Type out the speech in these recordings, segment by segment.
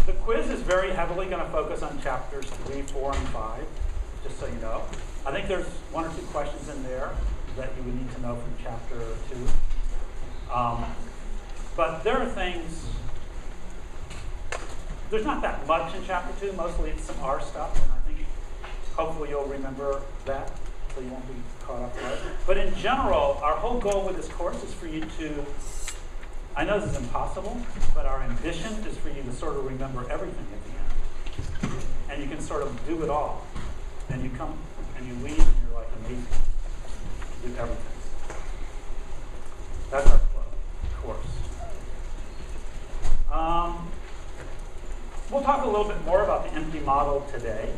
The quiz is very heavily going to focus on chapters 3, 4, and 5, just so you know. I think there's 1 or 2 questions in there that you would need to know from chapter 2. But there are things, there's not that much in chapter 2, mostly it's some R stuff, and I think hopefully you'll remember that, so you won't be caught off guard. But in general, our whole goal with this course is for you to, I know this is impossible, but our ambition is for you to sort of remember everything at the end. And you can sort of do it all. And you come and you leave and you're like amazing. You do everything. That's our course. We'll talk a little bit more about the empty model today.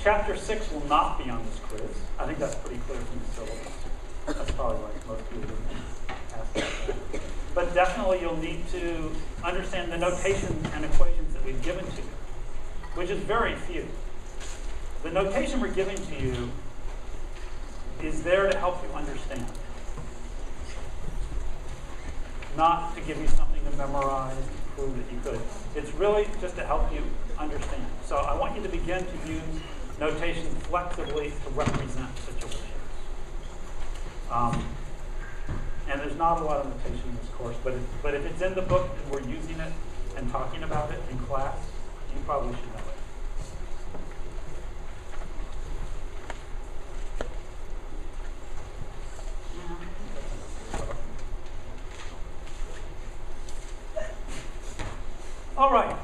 Chapter 6 will not be on this quiz. I think that's pretty clear from the syllabus. That's probably why most people ask that. But definitely you'll need to understand the notation and equations that we've given to you, which is very few. The notation we're giving to you is there to help you understand, not to give you something to memorize to prove that you could. It's really just to help you understand. So I want you to begin to use notation flexibly to represent situations. And there's not a lot of notation in this course, but if it's in the book and we're using it and talking about it in class, you probably should know it. All right.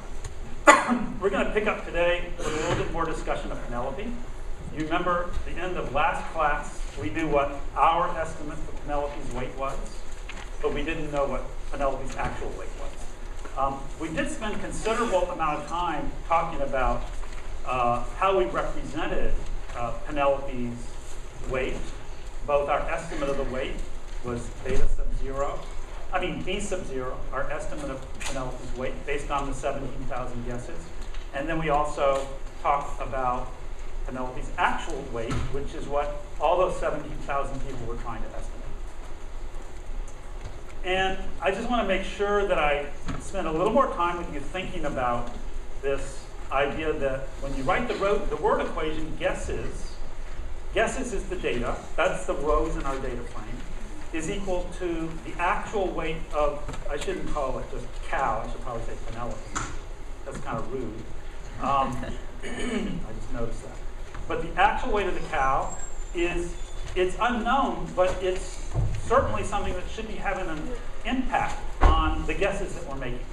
We're going to pick up today with a little bit more discussion of Penelope. You remember at the end of last class, we knew what our estimate for Penelope's weight was, but we didn't know what Penelope's actual weight was. We did spend a considerable amount of time talking about how we represented Penelope's weight. Both our estimate of the weight was B sub 0, our estimate of Penelope's weight based on the 17,000 guesses. And then we also talked about Penelope's actual weight, which is what all those 17,000 people were trying to estimate. And I just want to make sure that I spend a little more time with you thinking about this idea that when you write the word equation, guesses is the data, that's the rows in our data frame, is equal to the actual weight of, I shouldn't call it just cow, I should probably say Penelope. That's kind of rude. I just noticed that. But the actual weight of the cow it's unknown, but it's certainly something that should be having an impact on the guesses that we're making.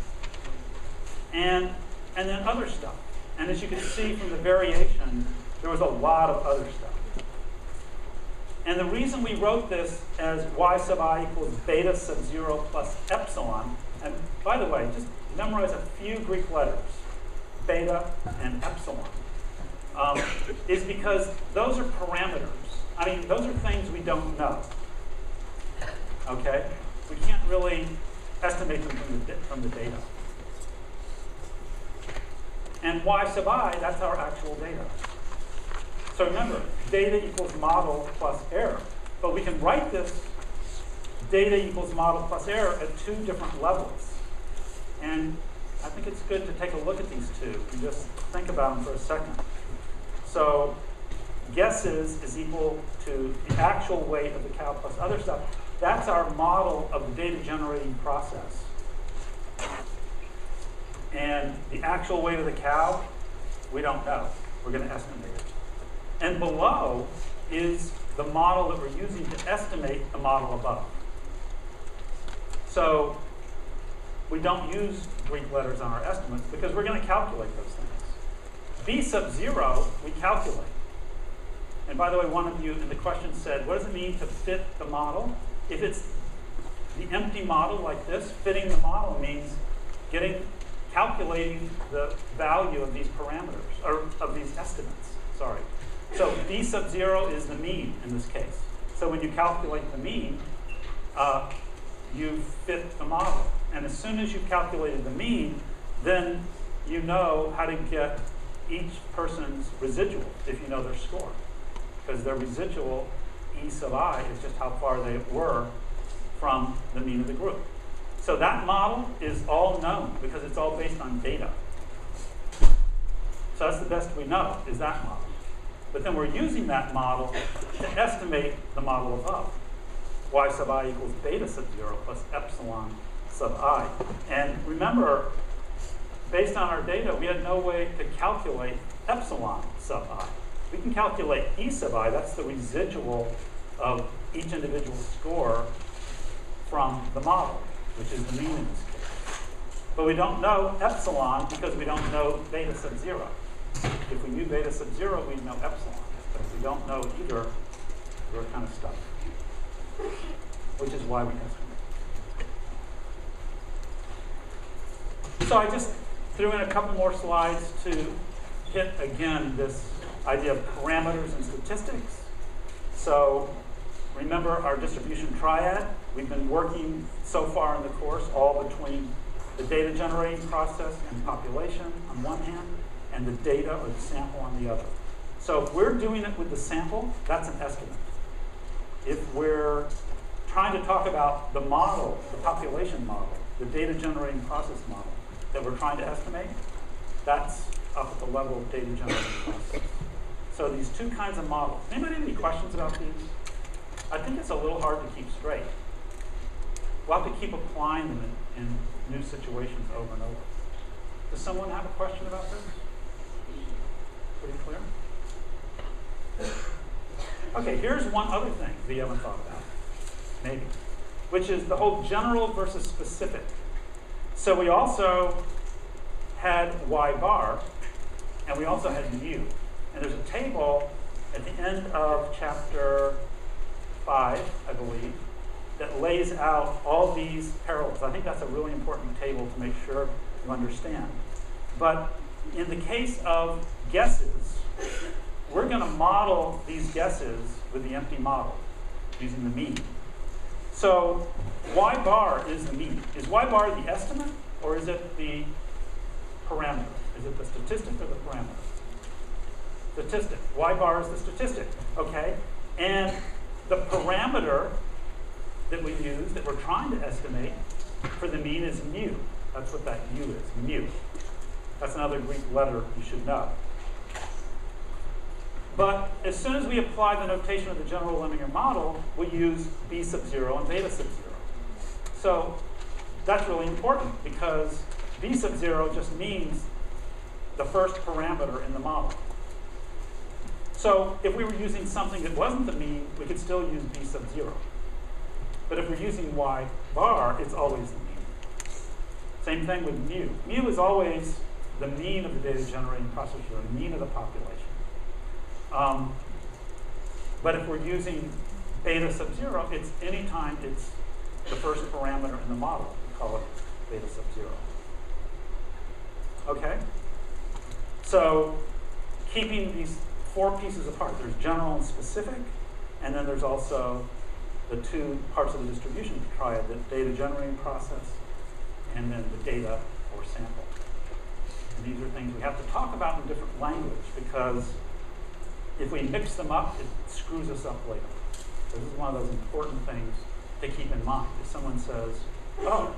And then other stuff. And as you can see from the variation, there was a lot of other stuff. And the reason we wrote this as y sub I equals beta sub 0 plus epsilon, and by the way, just memorize a few Greek letters, beta and epsilon, is because those are parameters. I mean, those are things we don't know. Okay? We can't really estimate them from the data. And y sub I, that's our actual data. So remember, data equals model plus error. But we can write this data equals model plus error at 2 different levels. And I think it's good to take a look at these 2 and just think about them for a second. So guesses is equal to the actual weight of the cow plus other stuff. That's our model of the data generating process. And the actual weight of the cow, we don't know. We're going to estimate it. And below is the model that we're using to estimate the model above. So we don't use Greek letters on our estimates because we're going to calculate those things. B sub 0, we calculate. And by the way, one of you in the question said, what does it mean to fit the model? If it's the empty model like this, fitting the model means calculating the value of these parameters, or of these estimates, sorry. So B sub 0 is the mean in this case. So when you calculate the mean, you fit the model. And as soon as you've calculated the mean, then you know how to get each person's residual if you know their score. Because their residual, E sub I, is just how far they were from the mean of the group. So that model is all known because it's all based on data. So that's the best we know, is that model. But then we're using that model to estimate the model above. Y sub I equals beta sub 0 plus epsilon sub I. And remember, based on our data, we had no way to calculate epsilon sub I. We can calculate E sub I, that's the residual of each individual score from the model, which is the mean in this case. But we don't know epsilon because we don't know beta sub 0. If we knew beta sub 0, we'd know epsilon. But if we don't know either, we're kind of stuck. Which is why we estimate. So I just threw in a couple more slides to hit, again, this idea of parameters and statistics. So remember our distribution triad. We've been working so far in the course all between the data generating process and population on one hand, and the data or the sample on the other. So if we're doing it with the sample, that's an estimate. If we're trying to talk about the model, the population model, the data generating process model that we're trying to estimate, that's up at the level of data generating process. So these two kinds of models. Anybody have any questions about these? I think it's a little hard to keep straight. We'll have to keep applying them in new situations over and over. Does someone have a question about this? Pretty clear? Okay, here's one other thing that you haven't thought about, maybe, which is the whole general versus specific. So we also had Y bar, and we also had mu. And there's a table at the end of chapter 5, I believe, that lays out all these parallels. I think that's a really important table to make sure you understand. But in the case of guesses, we're going to model these guesses with the empty model using the mean. So Y bar is the mean. Is Y bar the estimate, or is it the parameter? Is it the statistic or the parameter? Statistic. Y bar is the statistic. Okay? And the parameter that we use, that we're trying to estimate for the mean, is mu. That's what that mu is, mu. That's another Greek letter you should know. But as soon as we apply the notation of the general linear model, we use B sub 0 and beta sub 0. So that's really important because B sub 0 just means the first parameter in the model. So if we were using something that wasn't the mean, we could still use B sub 0. But if we're using Y bar, it's always the mean. Same thing with mu. Mu is always the mean of the data generating process, or the mean of the population. But if we're using beta sub 0, it's anytime it's the first parameter in the model. We call it beta sub 0. Okay? So keeping these four pieces apart, there's general and specific, and then there's also the two parts of the distribution triad, the data generating process and then the data or sample. And these are things we have to talk about in different language because if we mix them up, it screws us up later. So this is one of those important things to keep in mind. If someone says, oh,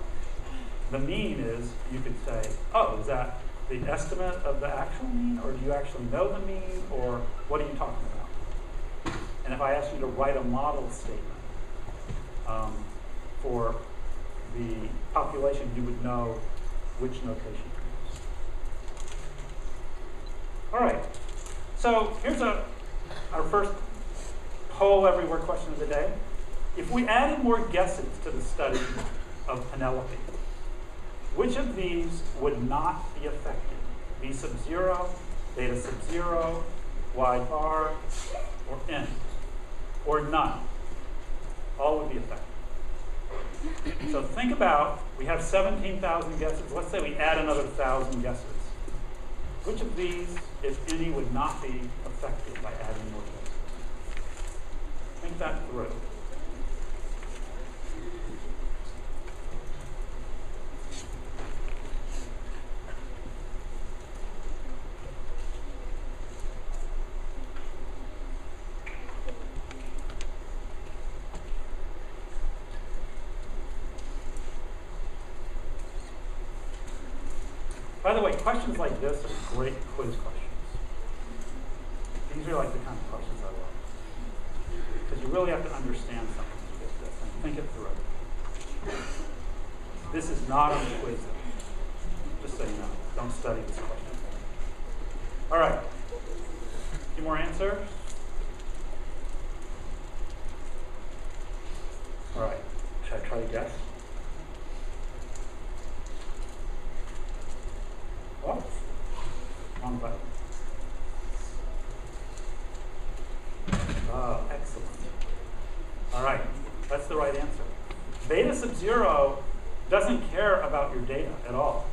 the mean is, you could say, oh, is that the estimate of the actual mean, or do you actually know the mean, or what are you talking about? And if I ask you to write a model statement for the population, you would know which notation to use. All right, so here's our first poll everywhere question of the day. If we added more guesses to the study of Penelope, which of these would not be affected? B sub 0, beta sub 0, Y bar, or N, or none? All would be affected. So think about, we have 17,000 guesses. Let's say we add another 1,000 guesses. Which of these, if any, would not be affected by adding more guesses? Think that through. By the way, questions like this are great quiz questions. These are like the kind of questions I love. Because you really have to understand something to get this and think it through. This is not on the quiz, just so you know. Don't study this question. All right. Any more answers? All right. Should I try to guess? Oh, wrong button. Oh, excellent. All right, that's the right answer. Beta sub 0 doesn't care about your data at all.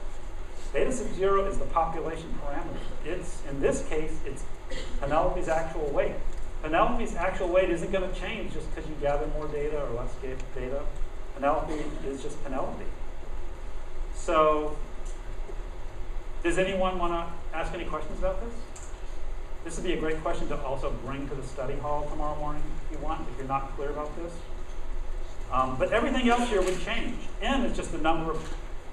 Beta sub 0 is the population parameter. It's, in this case, it's Penelope's actual weight. Penelope's actual weight isn't going to change just because you gather more data or less data. Penelope is just Penelope. So, does anyone want to ask any questions about this? This would be a great question to also bring to the study hall tomorrow morning if you want, if you're not clear about this. But everything else here would change. N is just the number of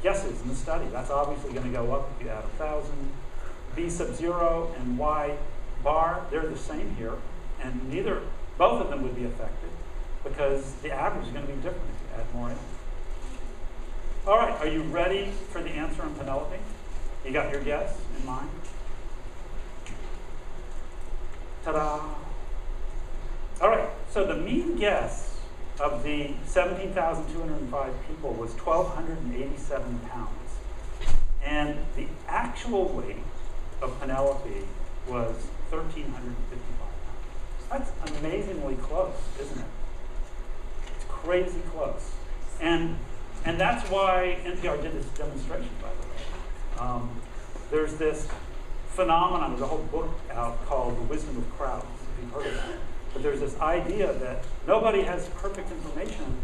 guesses in the study. That's obviously going to go up if you add 1,000. B sub 0 and Y bar, they're the same here. And both of them would be affected because the average is going to be different if you add more in. All right, are you ready for the answer in Penelope? You got your guess in mind? Ta-da! All right, so the mean guess of the 17,205 people was 1,287 pounds. And the actual weight of Penelope was 1,355 pounds. That's amazingly close, isn't it? It's crazy close. And that's why NPR did this demonstration, by the way. There's this phenomenon, there's a whole book out called The Wisdom of Crowds, if you've heard of that. But there's this idea that nobody has perfect information,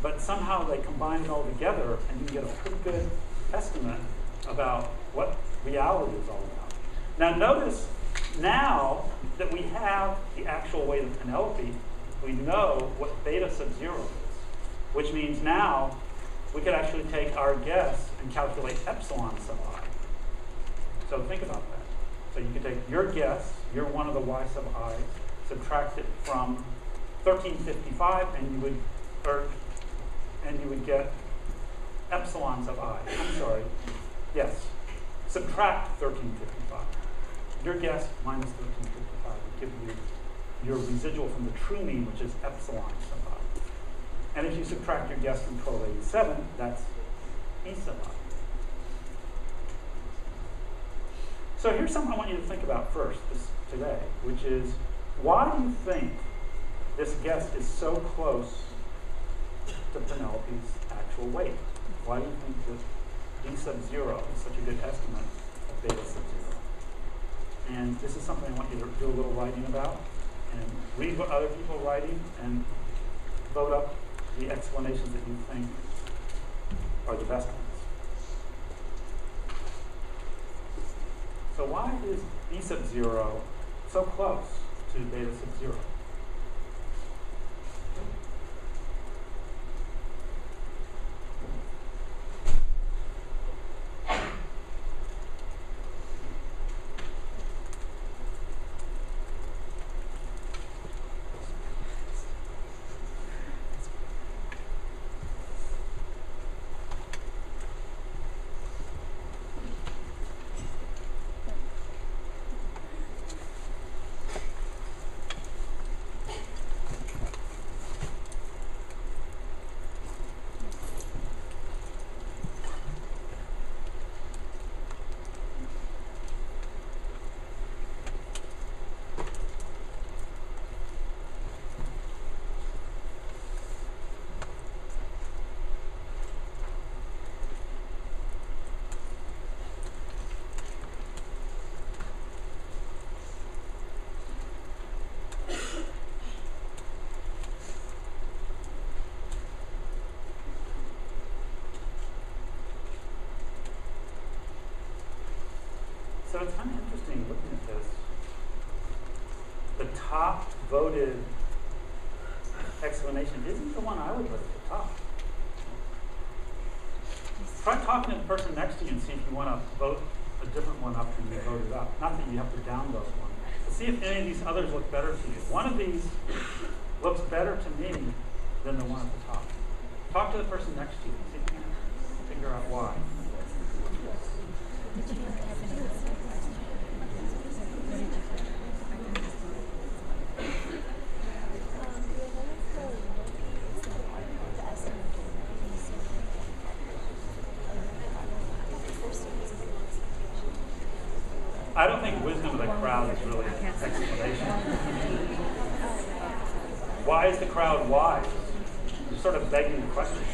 but somehow they combine it all together and you can get a pretty good estimate about what reality is all about. Now notice, now that we have the actual weight of Penelope, we know what beta sub 0 is, which means now we could actually take our guess and calculate epsilon sub I. So think about that. So you could take your guess, you're one of the y sub i's, subtract it from 1355, and you would get epsilon sub I. I'm sorry. Yes. Subtract 1355. Your guess minus 1355 would give you your residual from the true mean, which is epsilon sub I. And if you subtract your guess from 1287, that's E sub I. So here's something I want you to think about first today, which is, why do you think this guess is so close to Penelope's actual weight? Why do you think that D sub 0 is such a good estimate of beta sub 0? And this is something I want you to do a little writing about, and read what other people are writing, and vote up the explanations that you think are the best ones. So why is B sub 0 so close to beta sub 0? So it's kind of interesting looking at this. The top voted explanation isn't the one I would put at the top. try talking to the person next to you and see if you want to vote a different one up than you voted up. Not that you have to down vote one. But see if any of these others look better to you. One of these looks better to me than the one at the top. Talk to the person next to you and see if you can figure out why. I don't think wisdom of the crowd is really an explanation. Why is the crowd wise? You're sort of begging the question.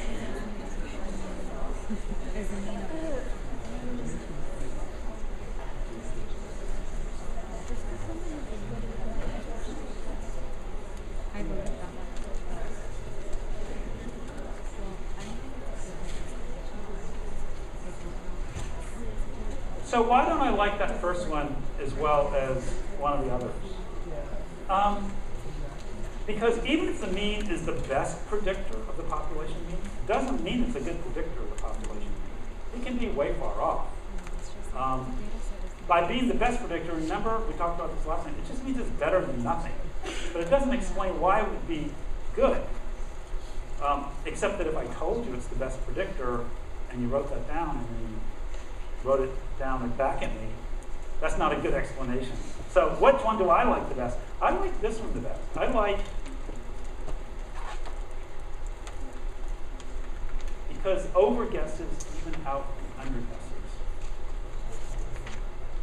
So why don't I like that first one as well as one of the others? Because even if the mean is the best predictor of the population mean, it doesn't mean it's a good predictor of the population mean. It can be way far off. By being the best predictor, remember we talked about this last time, it just means it's better than nothing. But it doesn't explain why it would be good. Except that if I told you it's the best predictor and you wrote that down and then you wrote it down and back at me, that's not a good explanation. So which one do I like the best? I like this one the best. I like, because over guesses even out under guesses.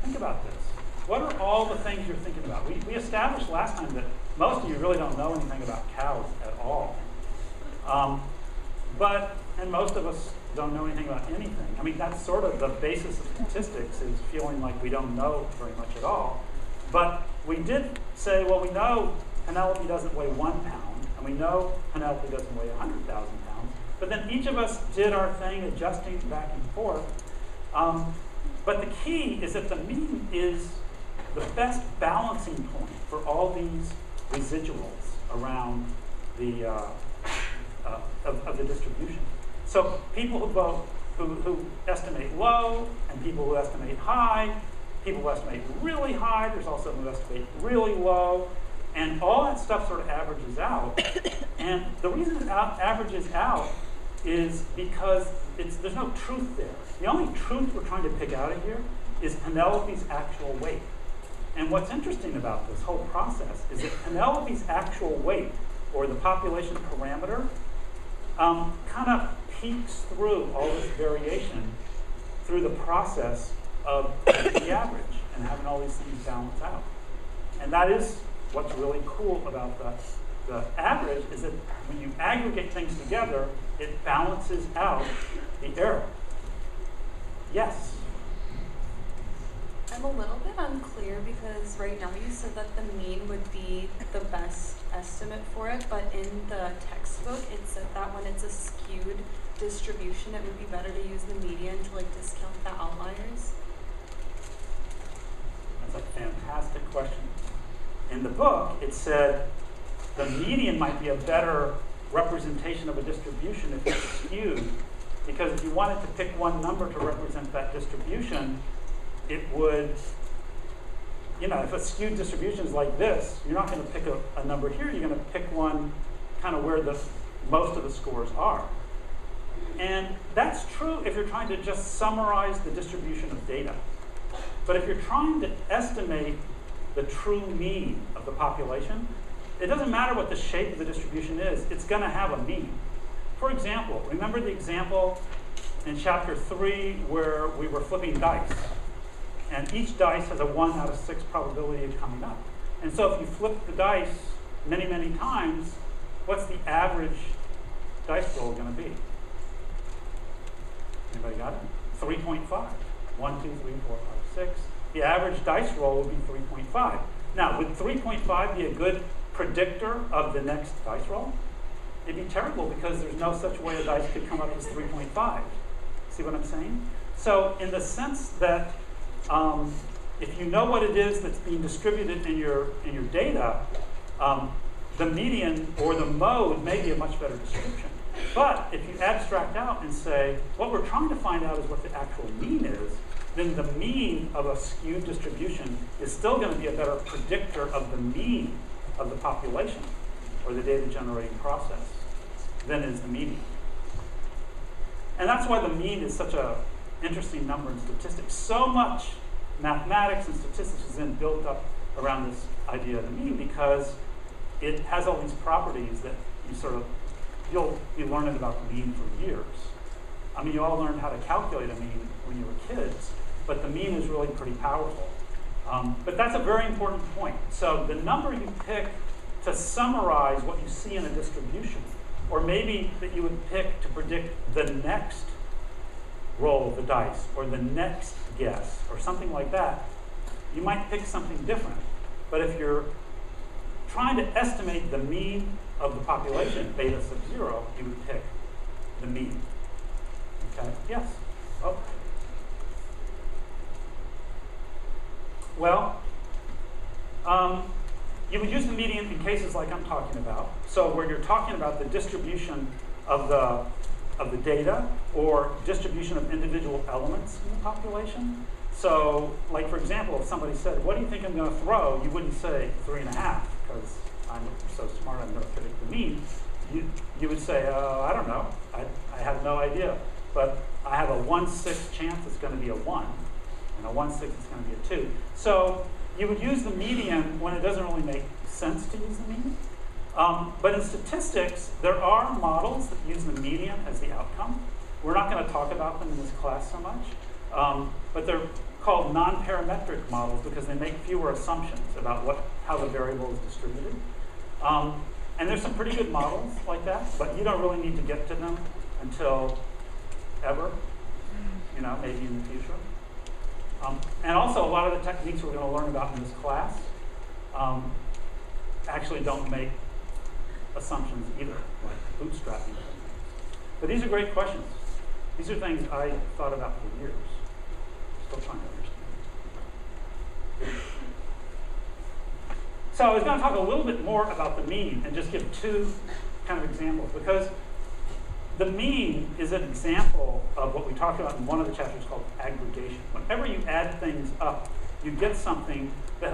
Think about this. What are all the things you're thinking about? We established last time that most of you really don't know anything about cows at all. And most of us don't know anything about anything. I mean, that's sort of the basis of statistics, is feeling like we don't know very much at all. But we did say, well, we know Penelope doesn't weigh 1 pound, and we know Penelope doesn't weigh 100,000 pounds. But then each of us did our thing, adjusting back and forth. But the key is that the mean is the best balancing point for all these residuals around the of the distribution. So people who vote, who estimate low, and people who estimate high, people who estimate really high, there's also who estimate really low, and all that stuff sort of averages out. And the reason it averages out is because there's no truth there. The only truth we're trying to pick out of here is Penelope's actual weight. And what's interesting about this whole process is that Penelope's actual weight, or the population parameter, kind of peeks through all this variation through the process of the average and having all these things balance out. And that is what's really cool about the average, is that when you aggregate things together, it balances out the error. Yes? I'm a little bit unclear because right now you said that the mean would be the best estimate for it, but in the textbook it said that when it's a skewed distribution, it would be better to use the median to discount the outliers. That's a fantastic question. In the book, it said the median might be a better representation of a distribution if it's skewed, because if you wanted to pick one number to represent that distribution, it would, if a skewed distribution is like this, you're not going to pick a number here, you're going to pick one kind of where most of the scores are. And that's true if you're trying to just summarize the distribution of data. But if you're trying to estimate the true mean of the population, it doesn't matter what the shape of the distribution is, it's going to have a mean. For example, remember the example in chapter 3 where we were flipping dice? And each dice has a 1 out of 6 probability of coming up. And so if you flip the dice many, many times, what's the average dice roll going to be? Anybody got it? 3.5. 1, 2, 3, 4, 5, 6. The average dice roll would be 3.5. Now, would 3.5 be a good predictor of the next dice roll? It'd be terrible because there's no such way a dice could come up as 3.5. See what I'm saying? So in the sense that if you know what it is that's being distributed in your data, the median or the mode may be a much better description. But if you abstract out and say, what we're trying to find out is what the actual mean is, then the mean of a skewed distribution is still going to be a better predictor of the mean of the population or the data generating process than is the median. And that's why the mean is such an interesting number in statistics. So much mathematics and statistics is then built up around this idea of the mean because it has all these properties that you'll be learning about the mean for years. I mean, you all learned how to calculate a mean when you were kids, but the mean is really pretty powerful. But that's a very important point. So the number you pick to summarize what you see in a distribution, or maybe that you would pick to predict the next roll of the dice, or the next guess, or something like that, you might pick something different. But if you're trying to estimate the mean of the population, beta sub 0, you would pick the mean. Okay, yes? Oh. Well, you would use the median in cases like I'm talking about. So where you're talking about the distribution of the data or distribution of individual elements in the population. So, like for example, if somebody said, what do you think I'm going to throw? You wouldn't say 3.5 because I'm so smart I'm going to predict the mean. You would say, I don't know. I have no idea. But I have a 1/6 chance it's going to be a 1, and a 1/6 is going to be a 2. So you would use the median when it doesn't really make sense to use the median. But in statistics, there are models that use the median as the outcome. We're not going to talk about them in this class so much. But they're called non-parametric models because they make fewer assumptions about how the variable is distributed. And there's some pretty good models like that, but you don't really need to get to them until ever, maybe in the future. And also, a lot of the techniques we're going to learn about in this class actually don't make assumptions either, like bootstrapping. But these are great questions. These are things I thought about for years. Still trying to understand. So I was going to talk a little bit more about the mean and just give two kind of examples, because the mean is an example of what we talked about in one of the chapters called aggregation. Whenever you add things up, you get something that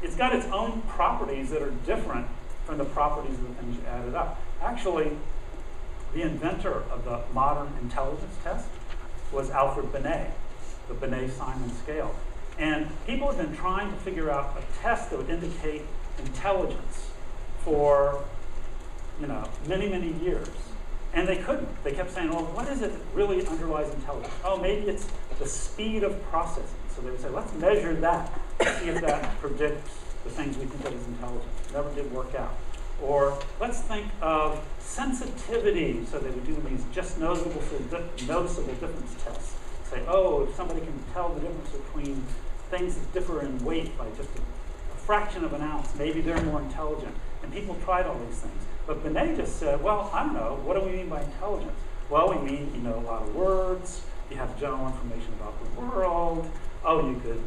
it's got its own properties that are different from the properties of the things you added up. Actually, the inventor of the modern intelligence test was Alfred Binet, the Binet-Simon scale. And people have been trying to figure out a test that would indicate intelligence for, many, many years. And they couldn't. They kept saying, well, what is it that really underlies intelligence? Oh, maybe it's the speed of processing. So they would say, let's measure that, see if that predicts the things we think of as intelligence. Never did work out. Or let's think of sensitivity. So they would do these just noticeable difference tests. Say, oh, if somebody can tell the difference between things that differ in weight by just a fraction of an ounce, maybe they're more intelligent. And people tried all these things. But Binet just said, well, I don't know, what do we mean by intelligence? Well, we mean you know a lot of words, you have general information about the world, you could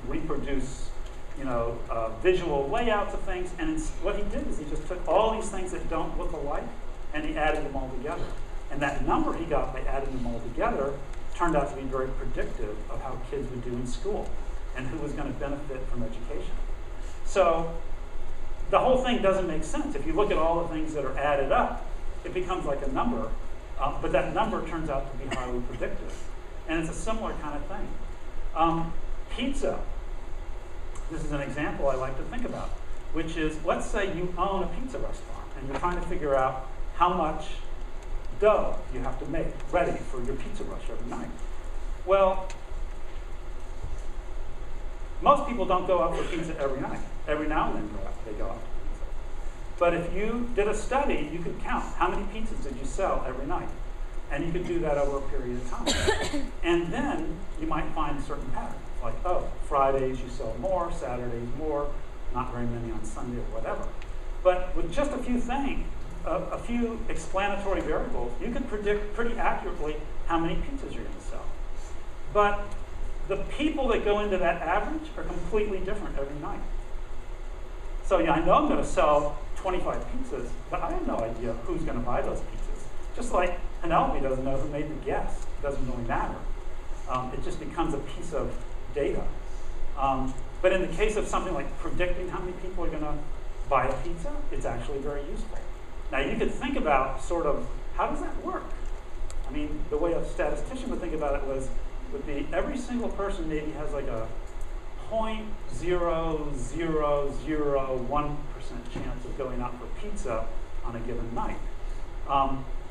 reproduce visual layouts of things. And what he did is he just took all these things that don't look alike and he added them all together. And that number he got by adding them all together turned out to be very predictive of how kids would do in school and who was going to benefit from education. So the whole thing doesn't make sense. If you look at all the things that are added up, it becomes like a number, but that number turns out to be highly predictive. And it's a similar kind of thing. Pizza. This is an example I like to think about, which is, let's say you own a pizza restaurant and you're trying to figure out how much dough you have to make ready for your pizza rush every night. Well, most people don't go out for pizza every night. Every now and then they go out for pizza. But if you did a study, you could count how many pizzas did you sell every night. And you could do that over a period of time. And then you might find certain patterns. Like, Fridays you sell more, Saturdays more, not very many on Sunday or whatever. But with just a few things, a few explanatory variables, you can predict pretty accurately how many pizzas you're going to sell. But the people that go into that average are completely different every night. So I know I'm going to sell 25 pizzas, but I have no idea who's going to buy those pizzas. Just like Penelope doesn't know who made the guess. It doesn't really matter. It just becomes a piece of data. But in the case of something like predicting how many people are going to buy a pizza, it's actually very useful. Now you could think about sort of, how does that work? I mean, the way a statistician would think about it would be every single person maybe has like a 0.0001% chance of going out for pizza on a given night.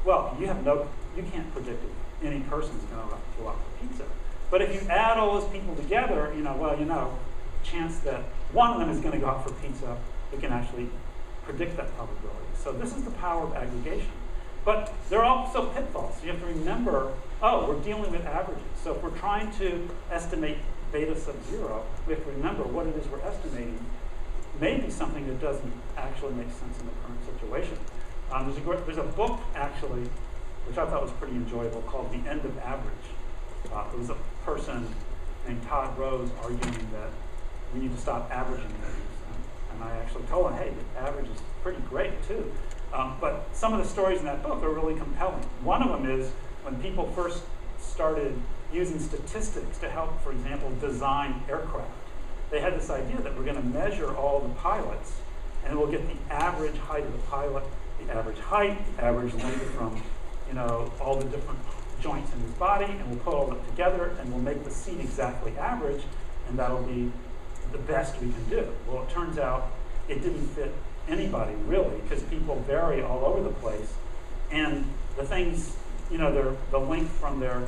Well, you can't predict if any person's going to go out for pizza. But if you add all those people together, chance that one of them is going to go out for pizza, we can actually predict that probability. So this is the power of aggregation. But there are also pitfalls. You have to remember, we're dealing with averages. So if we're trying to estimate beta sub 0, we have to remember what it is we're estimating may be something that doesn't actually make sense in the current situation. There's a book, actually, which I thought was pretty enjoyable, called The End of Average. It was a person named Todd Rose arguing that we need to stop averaging things. And I actually told him, hey, the average is pretty great, too. But some of the stories in that book are really compelling. One of them is when people first started using statistics to help, for example, design aircraft. They had this idea that we're going to measure all the pilots, and we'll get the average height of the pilot, the average height, the average length from all the different joints in his body, and we'll put all that together, and we'll make the seat exactly average, and that'll be the best we can do. Well, it turns out it didn't fit anybody, really, because people vary all over the place, and the things, the length from their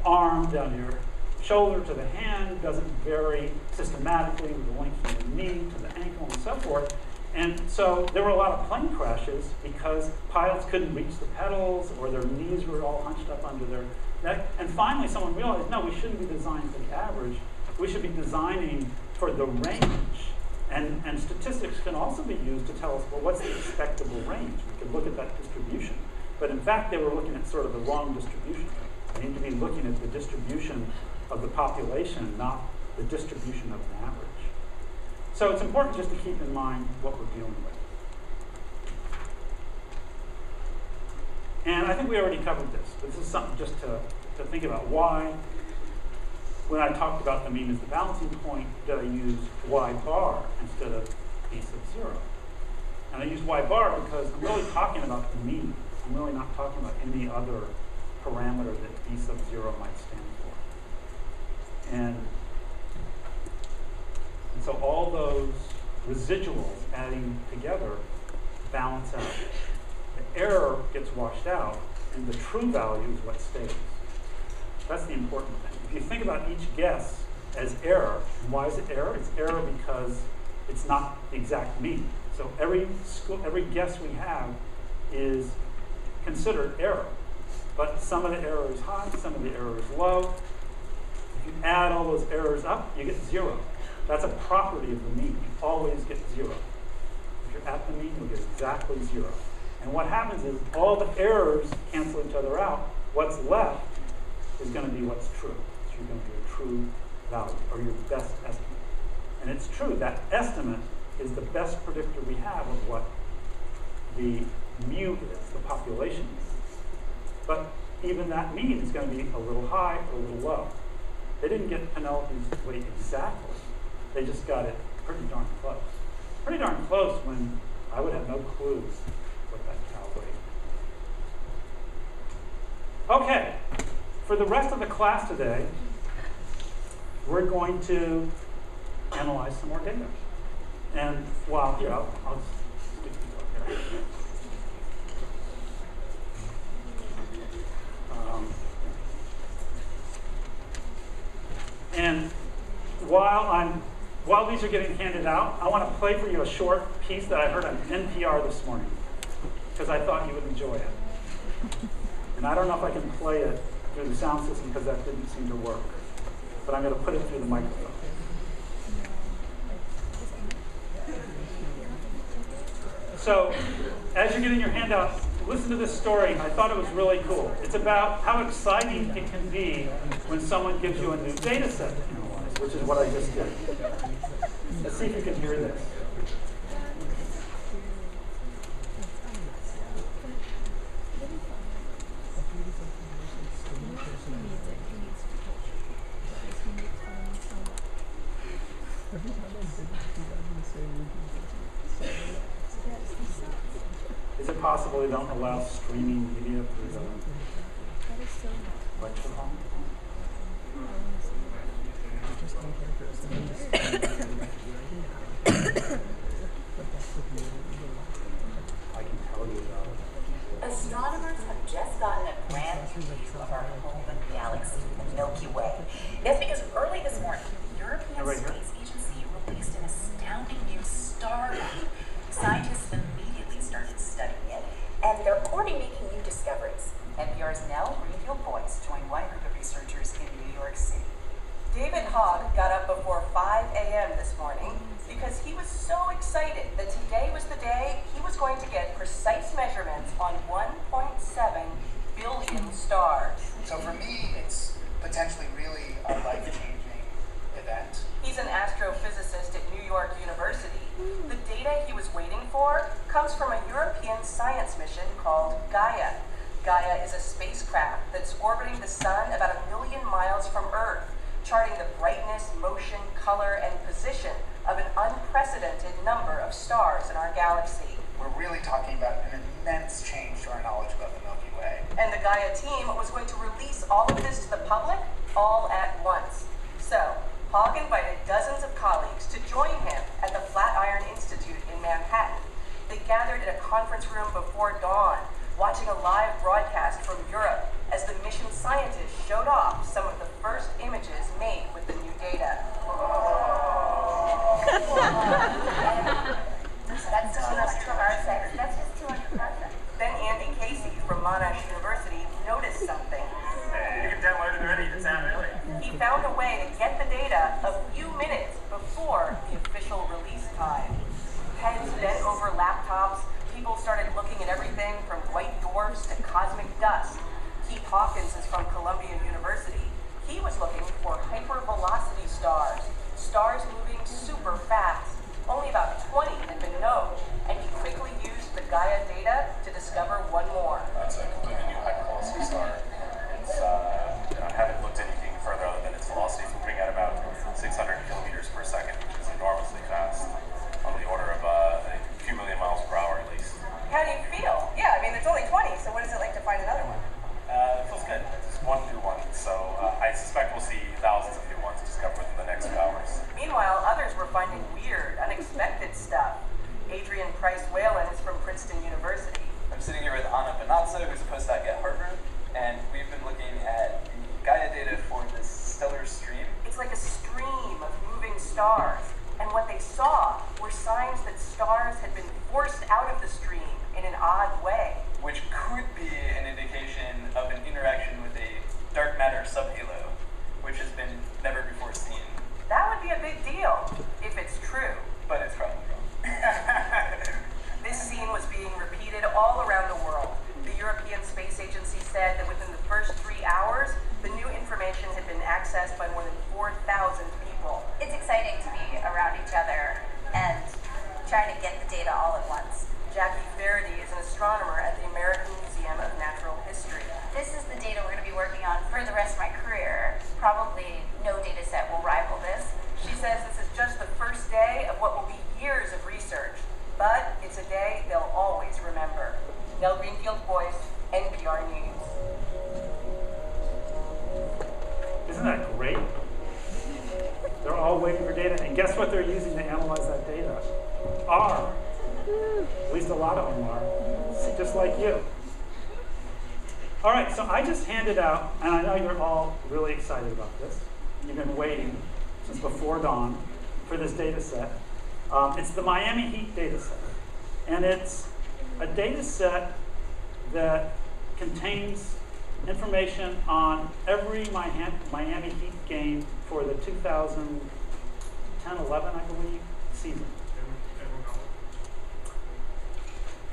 arm down to your shoulder to the hand doesn't vary systematically with the length from the knee to the ankle and so forth. And so there were a lot of plane crashes because pilots couldn't reach the pedals or their knees were all hunched up under their neck. And finally someone realized, no, we shouldn't be designing for the average. We should be designing for the range. And statistics can also be used to tell us, well, what's the expectable range? We could look at that distribution. But in fact, they were looking at sort of the wrong distribution. They need to be looking at the distribution of the population, not the distribution of an average. So it's important just to keep in mind what we're dealing with. And I think we already covered this, but this is something just to think about. Why, when I talked about the mean as the balancing point, did I use y bar instead of b sub 0? And I use y bar because I'm really talking about the mean. I'm really not talking about any other parameter that b sub 0 might stand for. And so all those residuals adding together balance out. The error gets washed out, and the true value is what stays. That's the important thing. If you think about each guess as error, and why is it error? It's error because it's not the exact mean. So every guess we have is considered error. But some of the error is high, some of the error is low. If you add all those errors up, you get 0. That's a property of the mean. You always get 0. If you're at the mean, you'll get exactly 0. And what happens is all the errors cancel each other out. What's left is going to be what's true. So you're going to be a true value, or your best estimate. And it's true, that estimate is the best predictor we have of what the mu is, the population mean. But even that mean is going to be a little high or a little low. They didn't get Penelope's weight exactly. They just got it pretty darn close. Pretty darn close when I would have no clue what that cow weighed. Okay, for the rest of the class today, we're going to analyze some more data. And I'll stick these up here. And while these are getting handed out, I want to play for you a short piece that I heard on NPR this morning, because I thought you would enjoy it. And I don't know if I can play it through the sound system because that didn't seem to work. But I'm going to put it through the microphone. So, as you're getting your handout, listen to this story. I thought it was really cool. It's about how exciting it can be when someone gives you a new data set to analyze, which is what I just did. Let's see if you can hear this. Is it possible they don't allow streaming media through the electrical? I can tell you about it. Astronomers have just gotten a brand new view of our home galaxy, the Milky Way. That's because early this morning, the European Space Agency released an astounding new star map. Scientists immediately started studying it, and they're already making new discoveries. NPR's Nell Greenfield-Boyce joined one group of researchers in New York City. David Hogg got up before 5 a.m. this morning because he was so excited that today was the day he was going to get precise measurements on 1.7 billion stars. So for me, it's potentially really a life-changing event. He's an astrophysicist at New York University. The data he was waiting for comes from a European science mission called Gaia. Gaia is a spacecraft that's orbiting the sun about 1 million miles from Earth, charting the brightness, motion, color, and position of an unprecedented number of stars in our galaxy. We're really talking about an immense change to our knowledge about the Milky Way. And the Gaia team was going to release all of this to the public all at once. So, Hogg invited dozens of colleagues to join him at the Flatiron Institute in Manhattan. They gathered in a conference room before dawn, watching a live broadcast from Europe as the mission scientists showed off some of the first images made with the new data. That's just 200 parsecs. That's just 200 parsecs. Then Andy Casey from Monash University noticed something. You can download it already, it's out early. He found a way to get the data a few minutes before the official release time. Heads bent over laptops, people started looking at everything from white dwarfs to cosmic dust. Keith Hawkins is from Columbia University. He was looking for hypervelocity stars, stars moving super fast. Only about 20 had been known, and he quickly used the Gaia data to discover one more. That's a completely new hypervelocity star. It's, I haven't looked anything further other than its velocity is moving at about 600 kilometers per second, which is enormously fast, on the order of a few million miles per hour at least. How do you feel? Yeah, I mean, there's only 20, so what is it like to find another one? It feels good. Just one new one. So I suspect we'll see thousands of new ones discovered within the next few hours. Meanwhile, others were finding weird, unexpected stuff. Adrian Price Whalen is from Princeton University. I'm sitting here with Anna Benazza, who's a postdoc at Harvard, and we've been looking at the Gaia data for this stellar stream. It's like a stream of moving stars, and what they saw were signs that stars had been forced out of the stream in an odd way. Which could be an indication of an interaction with a dark matter subhalo, which has been never before seen. That would be a big deal, if it's true. But it's probably wrong. This scene was being repeated all around the world. The European Space Agency said that within the first 3 hours, the new information had been accessed by more than 4,000 people. It's exciting to be around each other and trying to get the data all at once. Jackie Faraday is an astronomer at the American Museum of Natural History. This is the data we're going to be working on for the rest of my career. Probably no data set will rival this. She says this is just the first day of what will be years of research, but it's a day they'll always remember. Nell Greenfield-Boyce, NPR News. Isn't that great? They're all waiting for data, and guess what they're using to analyze that data? R. At least a lot of them are, just like you. All right, so I just handed out, and I know you're all really excited about this. You've been waiting since before dawn for this data set. It's the Miami Heat data set. And it's a data set that contains information on every Miami Heat game for the 2010-11, I believe, season.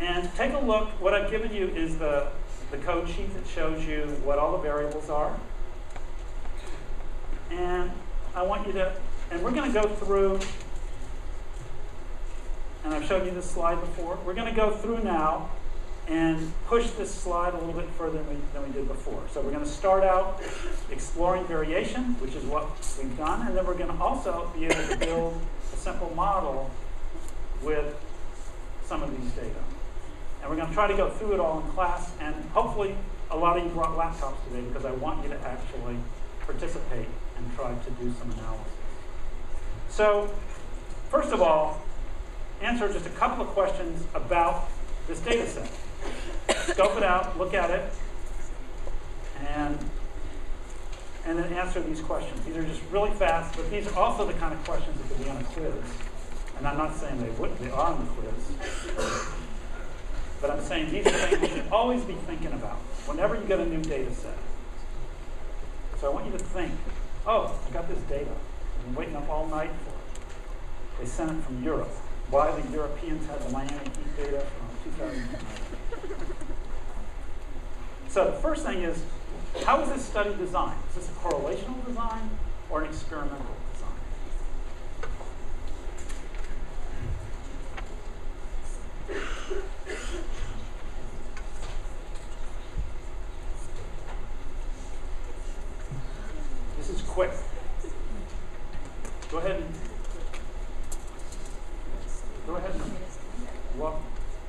And take a look. What I've given you is the code sheet that shows you what all the variables are. And I want you to, and we're going to go through, and I've shown you this slide before. We're going to go through now and push this slide a little bit further than we did before. So we're going to start out exploring variation, which is what we've done, and then we're going to also be able to build a simple model with some of these data. And we're going to try to go through it all in class, and hopefully a lot of you brought laptops today because I want you to actually participate and try to do some analysis. So, first of all, answer just a couple of questions about this data set. Scope it out, look at it, and then answer these questions. These are just really fast, but these are also the kind of questions that could be on a quiz. And I'm not saying they are on the quiz. But I'm saying these are things you should always be thinking about whenever you get a new data set. So I want you to think, oh, I got this data. I've been waiting up all night for it. They sent it from Europe. Why the Europeans had the Miami Heat data from 2009. So the first thing is, how is this study designed? Is this a correlational design or an experimental design? This is quick. Go ahead and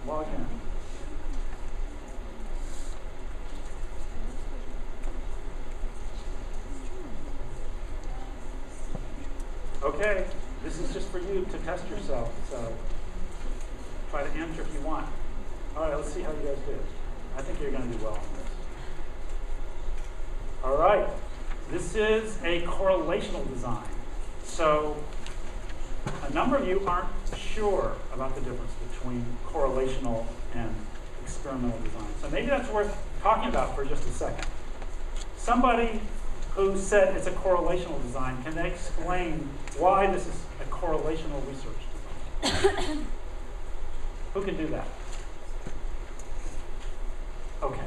log in. Okay, this is just for you to test yourself, so try to answer if you want. All right, let's see how you guys did. I think you're going to do well on this. All right, this is a correlational design. So a number of you aren't sure about the difference between correlational and experimental design. So maybe that's worth talking about for just a second. Somebody who said it's a correlational design, can they explain why this is a correlational research design? Who can do that? Okay.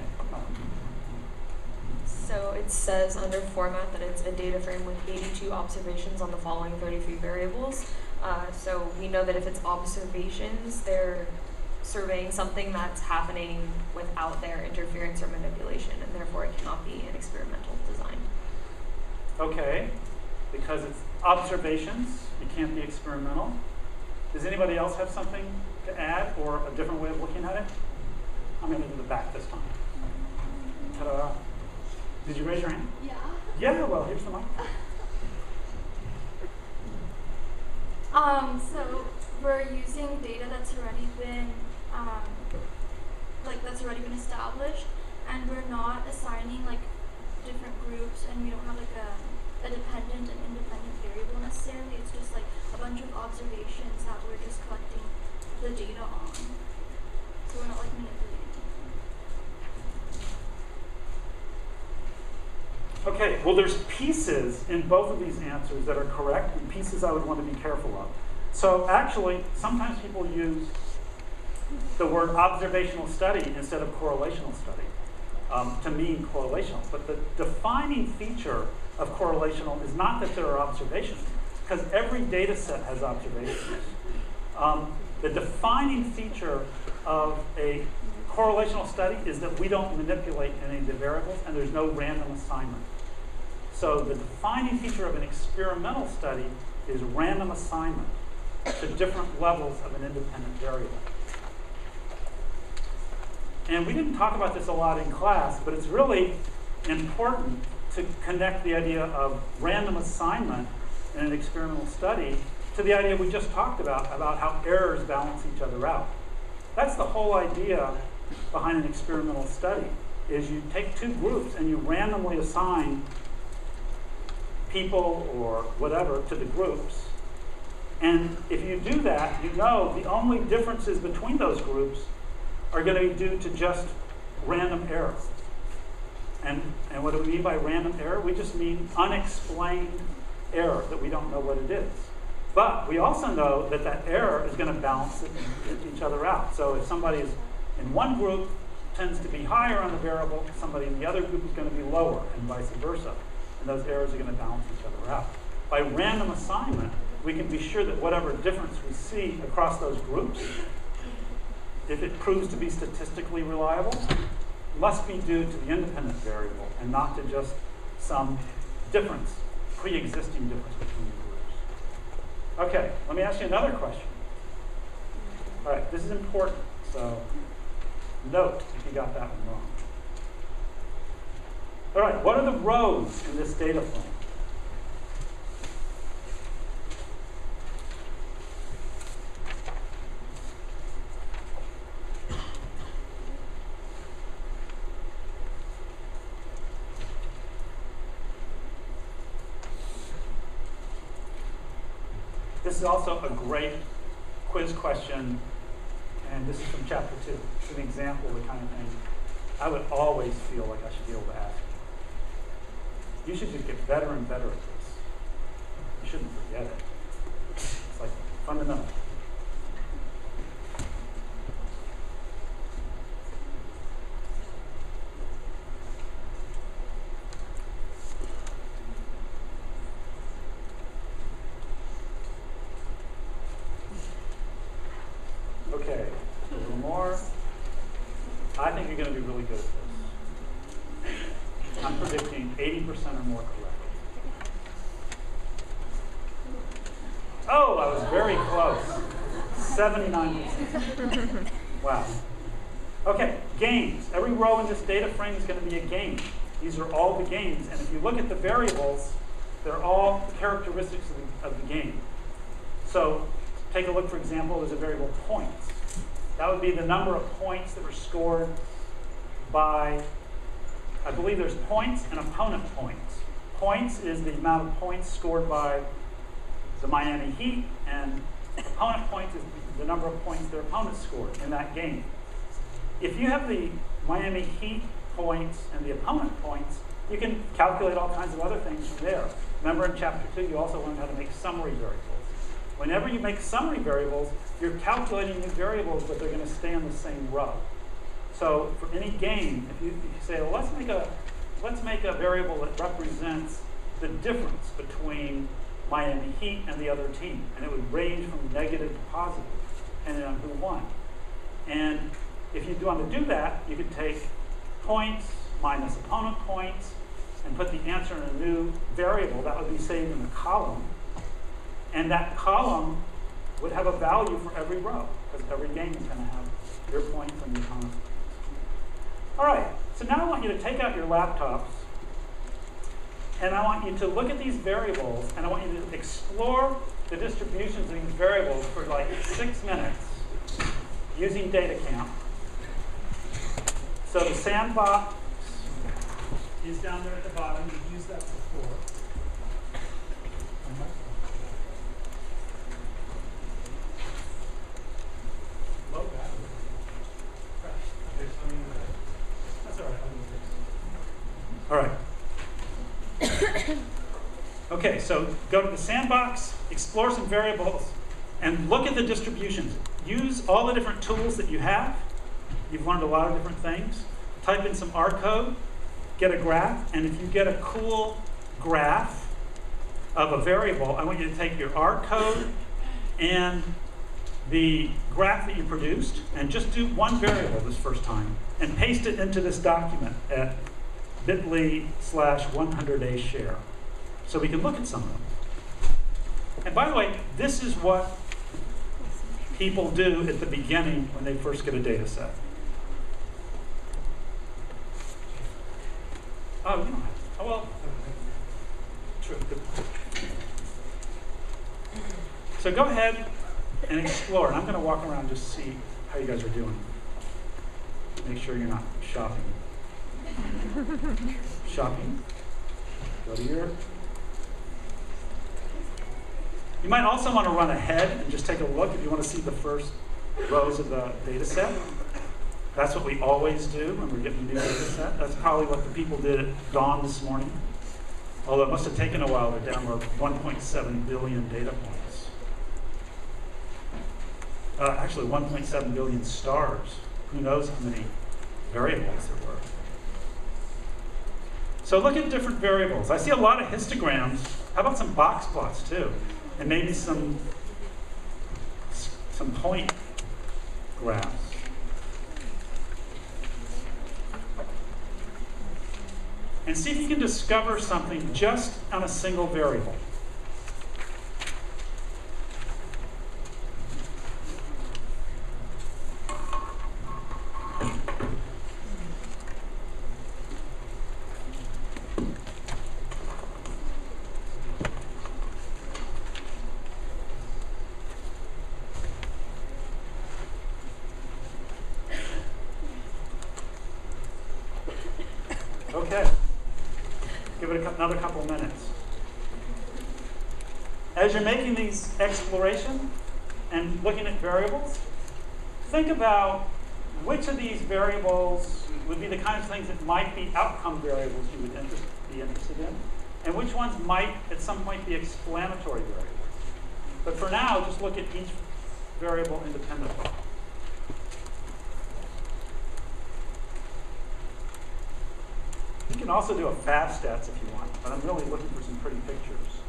So it says under format that it's a data frame with 82 observations on the following 33 variables. So we know that if it's observations, they're surveying something that's happening without their interference or manipulation, and therefore it cannot be an experimental design. Okay, because it's observations, it can't be experimental. Does anybody else have something to add or a different way of looking at it? I'm going to do the back this time. Ta-da. Did you raise your hand? Yeah. Yeah, well, here's the mic. So we're using data that's already been, that's already been established, and we're not assigning like different groups, and we don't have like a dependent and independent variable necessarily. It's just like a bunch of observations that we're just collecting the data on. So we're not like manipulating. Okay, well, there's pieces in both of these answers that are correct and pieces I would want to be careful of. So actually, sometimes people use the word observational study instead of correlational study to mean correlational. But the defining feature of correlational is not that there are observations, because every data set has observations. The defining feature of a correlational study is that we don't manipulate any of the variables and there's no random assignment. So the defining feature of an experimental study is random assignment to different levels of an independent variable. And we didn't talk about this a lot in class, but it's really important to connect the idea of random assignment in an experimental study to the idea we just talked about how errors balance each other out. That's the whole idea behind an experimental study, is you take two groups and you randomly assign people or whatever to the groups. And if you do that, you know the only differences between those groups are going to be due to just random error. And what do we mean by random error? We just mean unexplained error, that we don't know what it is. But we also know that that error is going to balance each other out. So if somebody is in one group tends to be higher on the variable, somebody in the other group is going to be lower, and vice versa. And those errors are going to balance each other out. By random assignment, we can be sure that whatever difference we see across those groups, if it proves to be statistically reliable, must be due to the independent variable and not to just some difference, pre-existing difference between the groups. Okay, let me ask you another question. All right, this is important, so note if you got that one wrong. All right, what are the rows in this data frame? This is also a great quiz question, and this is from chapter 2. It's an example of the kind of thing I would always feel like I should be able to ask you. You should just get better and better at this. You shouldn't forget it. It's like fundamental. Okay, a little more. I think you're going to be really good at this. I'm predicting 80% or more correct. Oh, I was very close. 79%. Wow. Okay, games. Every row in this data frame is going to be a game. These are all the games. And if you look at the variables, they're all the characteristics of the game. So take a look, for example, there's a variable points. That would be the number of points that were scored by, I believe there's points and opponent points. Points is the amount of points scored by the Miami Heat, and opponent points is the number of points their opponents scored in that game. If you have the Miami Heat points and the opponent points, you can calculate all kinds of other things from there. Remember in chapter 2, you also learned how to make summary variables. Whenever you make summary variables, you're calculating new variables, but they're going to stay on the same row. So for any game, if you say, well, let's make a variable that represents the difference between Miami Heat and the other team, and it would range from negative to positive, depending on who won. And if you want to do that, you could take points minus opponent points and put the answer in a new variable that would be saved in a column. And that column would have a value for every row, because every game is going to have your points and your opponent's points. All right, so now I want you to take out your laptops, and I want you to look at these variables, and I want you to explore the distributions of these variables for like 6 minutes using DataCamp. So the sandbox is down there at the bottom. You've used that before. Low battery. That's all right. All right. Okay, so go to the sandbox, explore some variables, and look at the distributions. Use all the different tools that you have. You've learned a lot of different things. Type in some R code, get a graph, and if you get a cool graph of a variable, I want you to take your R code and the graph that you produced, and just do one variable this first time, and paste it into this document at bit.ly/100A share, so we can look at some of them. And by the way, this is what people do at the beginning when they first get a data set. Oh, you don't have to. Oh, well, true. So go ahead and explore. And I'm going to walk around and just see how you guys are doing. Make sure you're not shopping. Shopping. Go to your... You might also want to run ahead and just take a look if you want to see the first rows of the data set. That's what we always do when we're getting a new data set. That's probably what the people did at dawn this morning. Although it must have taken a while to download 1.7 billion data points. Actually, 1.7 billion stars. Who knows how many variables there were. So look at different variables. I see a lot of histograms. How about some box plots too? And maybe some point graphs. And see if you can discover something just on a single variable. Okay. Give it another couple of minutes. As you're making these exploration and looking at variables, think about which of these variables would be the kinds of things that might be outcome variables you would be interested in, and which ones might at some point be explanatory variables. But for now, just look at each variable independently. You can also do a FABstats if you want, but I'm really looking for some pretty pictures.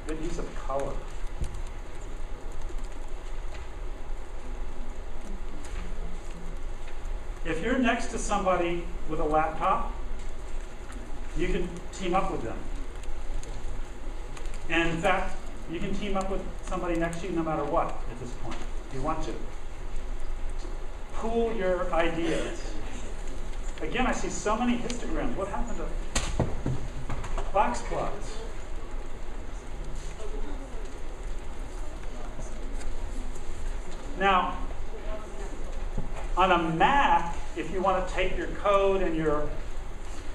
Good use of color. If you're next to somebody with a laptop, you can team up with them. And in fact, you can team up with somebody next to you no matter what at this point, if you want to. Pool your ideas. Again, I see so many histograms. What happened to box plots? Now, on a Mac, if you want to take your code and your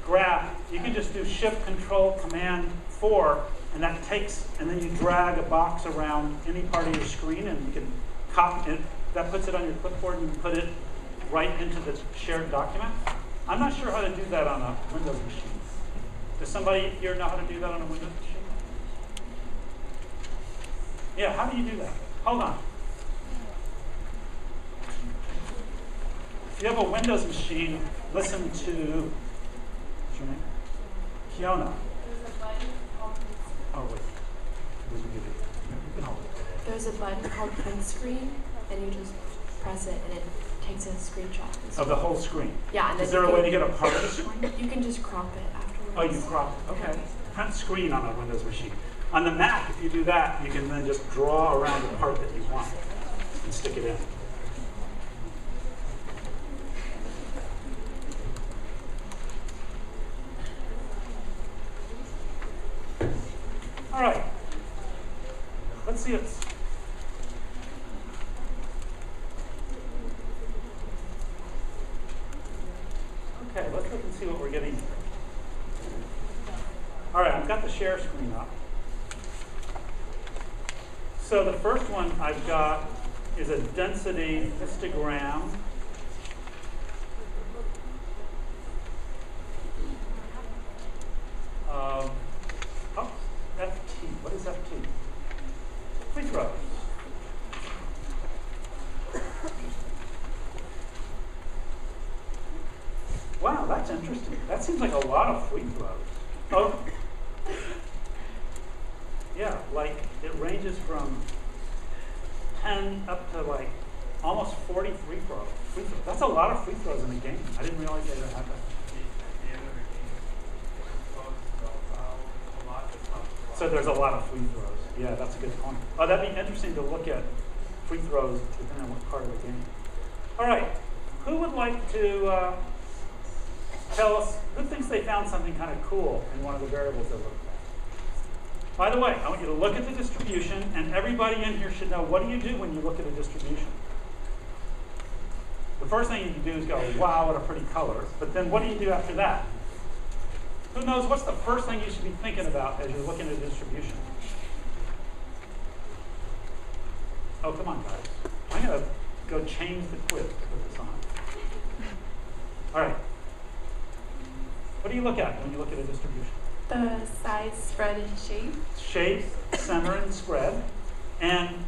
graph, you can just do Shift-Control-Command-4, and that takes, and then you drag a box around any part of your screen, and you can copy it. That puts it on your clipboard, and you put it right into the shared document. I'm not sure how to do that on a Windows machine. Does somebody here know how to do that on a Windows machine? Yeah, how do you do that? Hold on. If you have a Windows machine, listen to, what's your name? Kiona. Oh, wait. You can hold it. There's a button called print screen, and you just press it, and it takes a screenshot. Of the whole screen? Yeah. And is there a way to get a part of the screen? You can just crop it afterwards. Oh, you crop it. Okay. Print screen on a Windows machine. On the Mac, if you do that, you can then just draw around the part that you want and stick it in. All right. Let's see it. Okay, let's look and see what we're getting. All right, I've got the share screen up. So the first one I've got is a density histogram. FT. What is FT? Free throws. Wow, that's interesting. That seems like a lot of free throws. Oh, yeah, like it ranges from 10 up to like almost 40 free throws. That's a lot of free throws in a game. I didn't realize they had that. So there's a lot of free throws. Yeah, that's a good point. Oh, that'd be interesting to look at free throws depending on what part of the game. All right, who would like to tell us, who thinks they found something kind of cool in one of the variables they looked at? By the way, I want you to look at the distribution, and everybody in here should know, what do you do when you look at a distribution? The first thing you do is go, wow, what a pretty color. But then what do you do after that? Who knows what's the first thing you should be thinking about as you're looking at a distribution? Oh, come on, guys. I'm going to go change the quiz to put this on. All right. What do you look at when you look at a distribution? The size, spread, and shape. Shape, center, and spread. And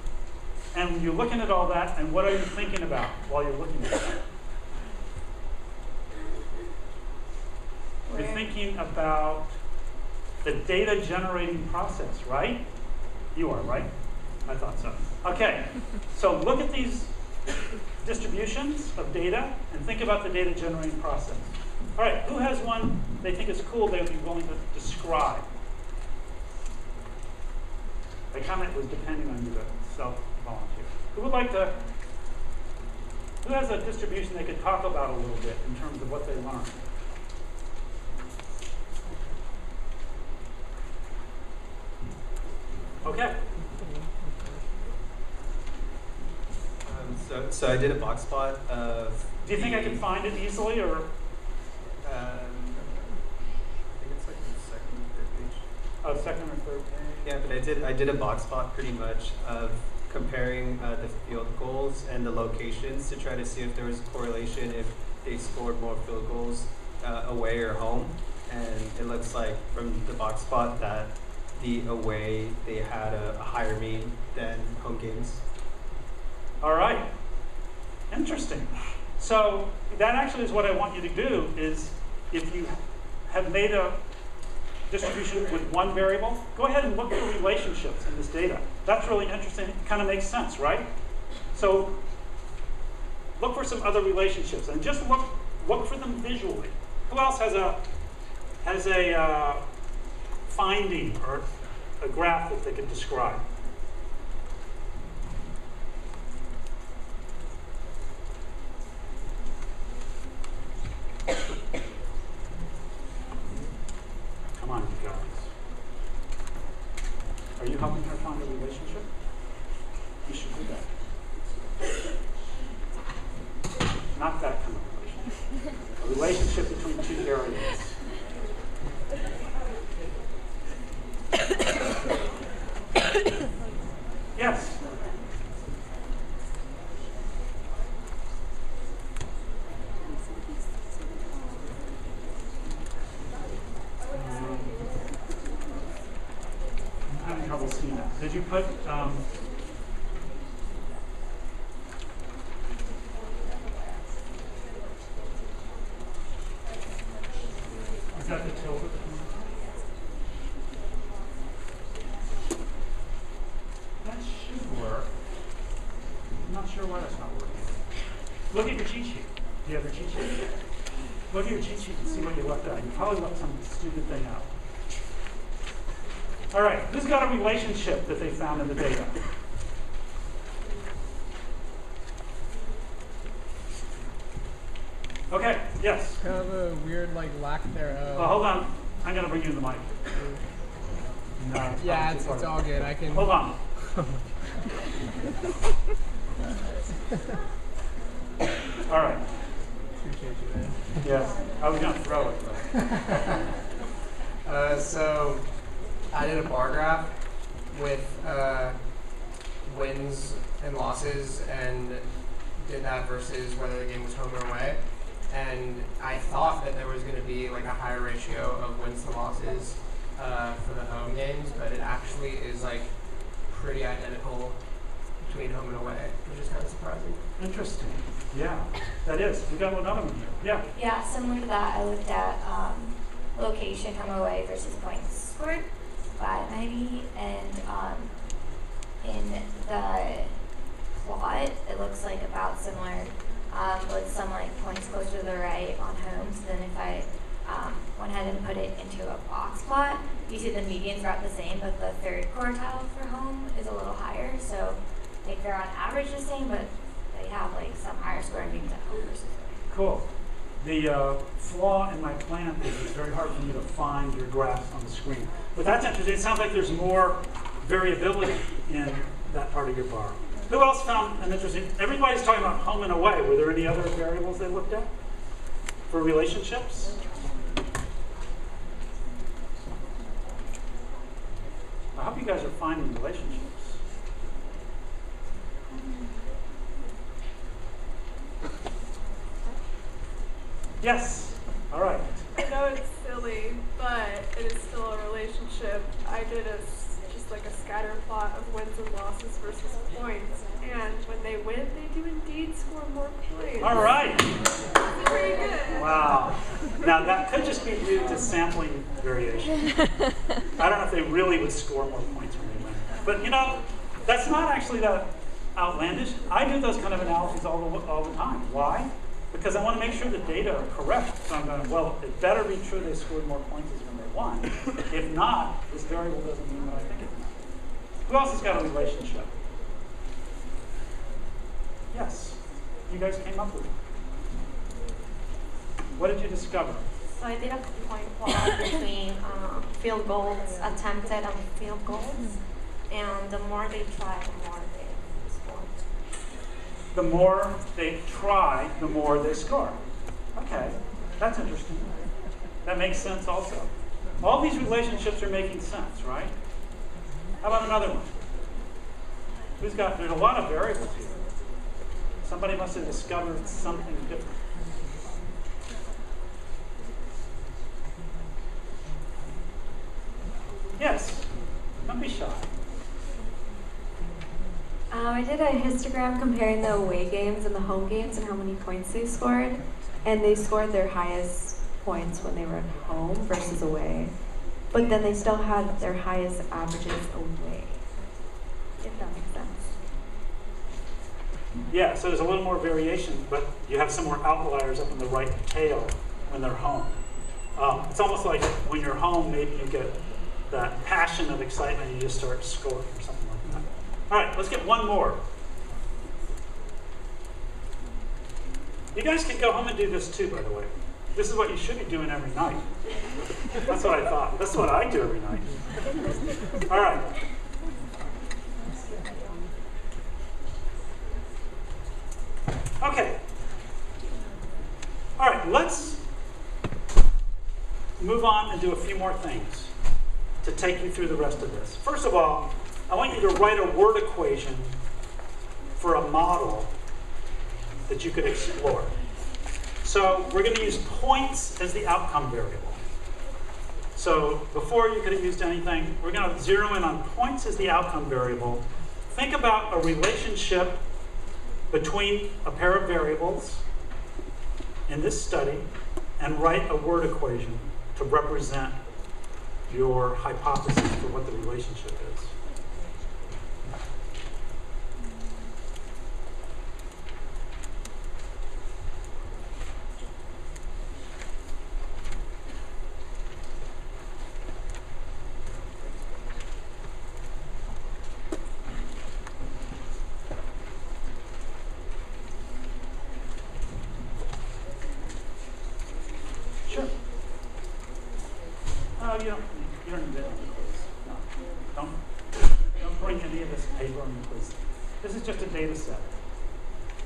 you're looking at all that, and what are you thinking about while you're looking at that? You're thinking about the data generating process, right? You are, right? I thought so. Okay, so look at these distributions of data and think about the data generating process. All right, who has one they think is cool they would be willing to describe? The comment was depending on you to self-volunteer. Who would like to, who has a distribution they could talk about a little bit in terms of what they learned? Okay. So I did a box plot of. Do you think I can find it easily, or? second or third page. Yeah, but I did a box plot pretty much of comparing the field goals and the locations to try to see if there was a correlation if they scored more field goals away or home. And it looks like from the box plot that the away, they had a higher mean than home games. All right. Interesting. So that actually is what I want you to do is if you have made a distribution with one variable, go ahead and look for relationships in this data. That's really interesting. It kind of makes sense, right? So look for some other relationships and just look for them visually. Who else has a finding or a graph that they can describe? Come on, you guys. Are you helping her find a relationship? You should do that. Not that kind of relationship. A relationship between two variables. Yes? I'm having trouble seeing that. Did you put, is that the tilde? That should work. I'm not sure why that's not working. Look at your cheat sheet. Do you have your cheat sheet? Look at your cheat sheet and see what you left out. You probably left some stupid thing out. All right, who's got a relationship that they found in the data? Okay, yes. Kind of a weird lack thereof. Well, hold on. I'm going to bring you the mic. No, yeah, it's all good. I can. Hold on. All right. Appreciate you, man. Yes, I was going to throw it. So I did a bar graph with wins and losses and did that versus whether the game was home or away. And I thought that there was going to be a higher ratio of wins to losses for the home games, but it actually is pretty identical between home and away, which is kind of surprising. Interesting. Yeah, that is. We got another one here. Yeah. Yeah, similar to that, I looked at location, home away versus points scored by 90, and in the plot, it looks about similar, with some points closer to the right on homes. Then if I went ahead and put it into a box plot, you see the medians are about the same, but the third quartile for home is a little higher. So they're on average the same, but they have some higher scoring beams at home versus away. Cool. The flaw in my plan is it's very hard for me to find your graphs on the screen. But that's interesting. It sounds like there's more variability in that part of your bar. Who else found an interesting? Everybody's talking about home and away. Were there any other variables they looked at for relationships? I hope you guys are finding relationships. Yes. All right. I know it's silly, but it is still a relationship. I did a scatter plot of wins and losses versus points, and when they win, they do indeed score more points. All right. That's pretty good. Wow. Now that could just be due to sampling variation. I don't know if they really would score more points when they win. But that's not actually that outlandish. I do those kind of analyses all the time. Why? Because I want to make sure the data are correct. So I'm going, well, it better be true they scored more points when they won. If not, this variable doesn't mean what I think it means. Who else has got a relationship? Yes. You guys came up with it. What did you discover? So I did a point plot between field goals attempted and field goals. And the more they try, the more they score. The more they try, the more they score. Okay, that's interesting. That makes sense also. All these relationships are making sense, right? How about another one? There's a lot of variables here. Somebody must have discovered something different. Yes, don't be shy. I did a histogram comparing the away games and the home games and how many points they scored. And they scored their highest points when they were at home versus away. But then they still had their highest averages away. If that makes sense. Yeah, so there's a little more variation, but you have some more outliers up in the right tail when they're home. It's almost like when you're home, maybe you get that passion of excitement and you just start scoring or something like that. All right, let's get one more. You guys can go home and do this too, by the way. This is what you should be doing every night. That's what I thought. That's what I do every night. All right. Okay. All right, let's move on and do a few more things to take you through the rest of this. First of all, I want you to write a word equation for a model that you could explore. So we're going to use points as the outcome variable. So before you could have used anything, we're going to zero in on points as the outcome variable. Think about a relationship between a pair of variables in this study and write a word equation to represent your hypothesis for what the relationship is. Sure. You don't need that on the quiz. No. Don't bring any of this paper on the quiz. This is just a data set.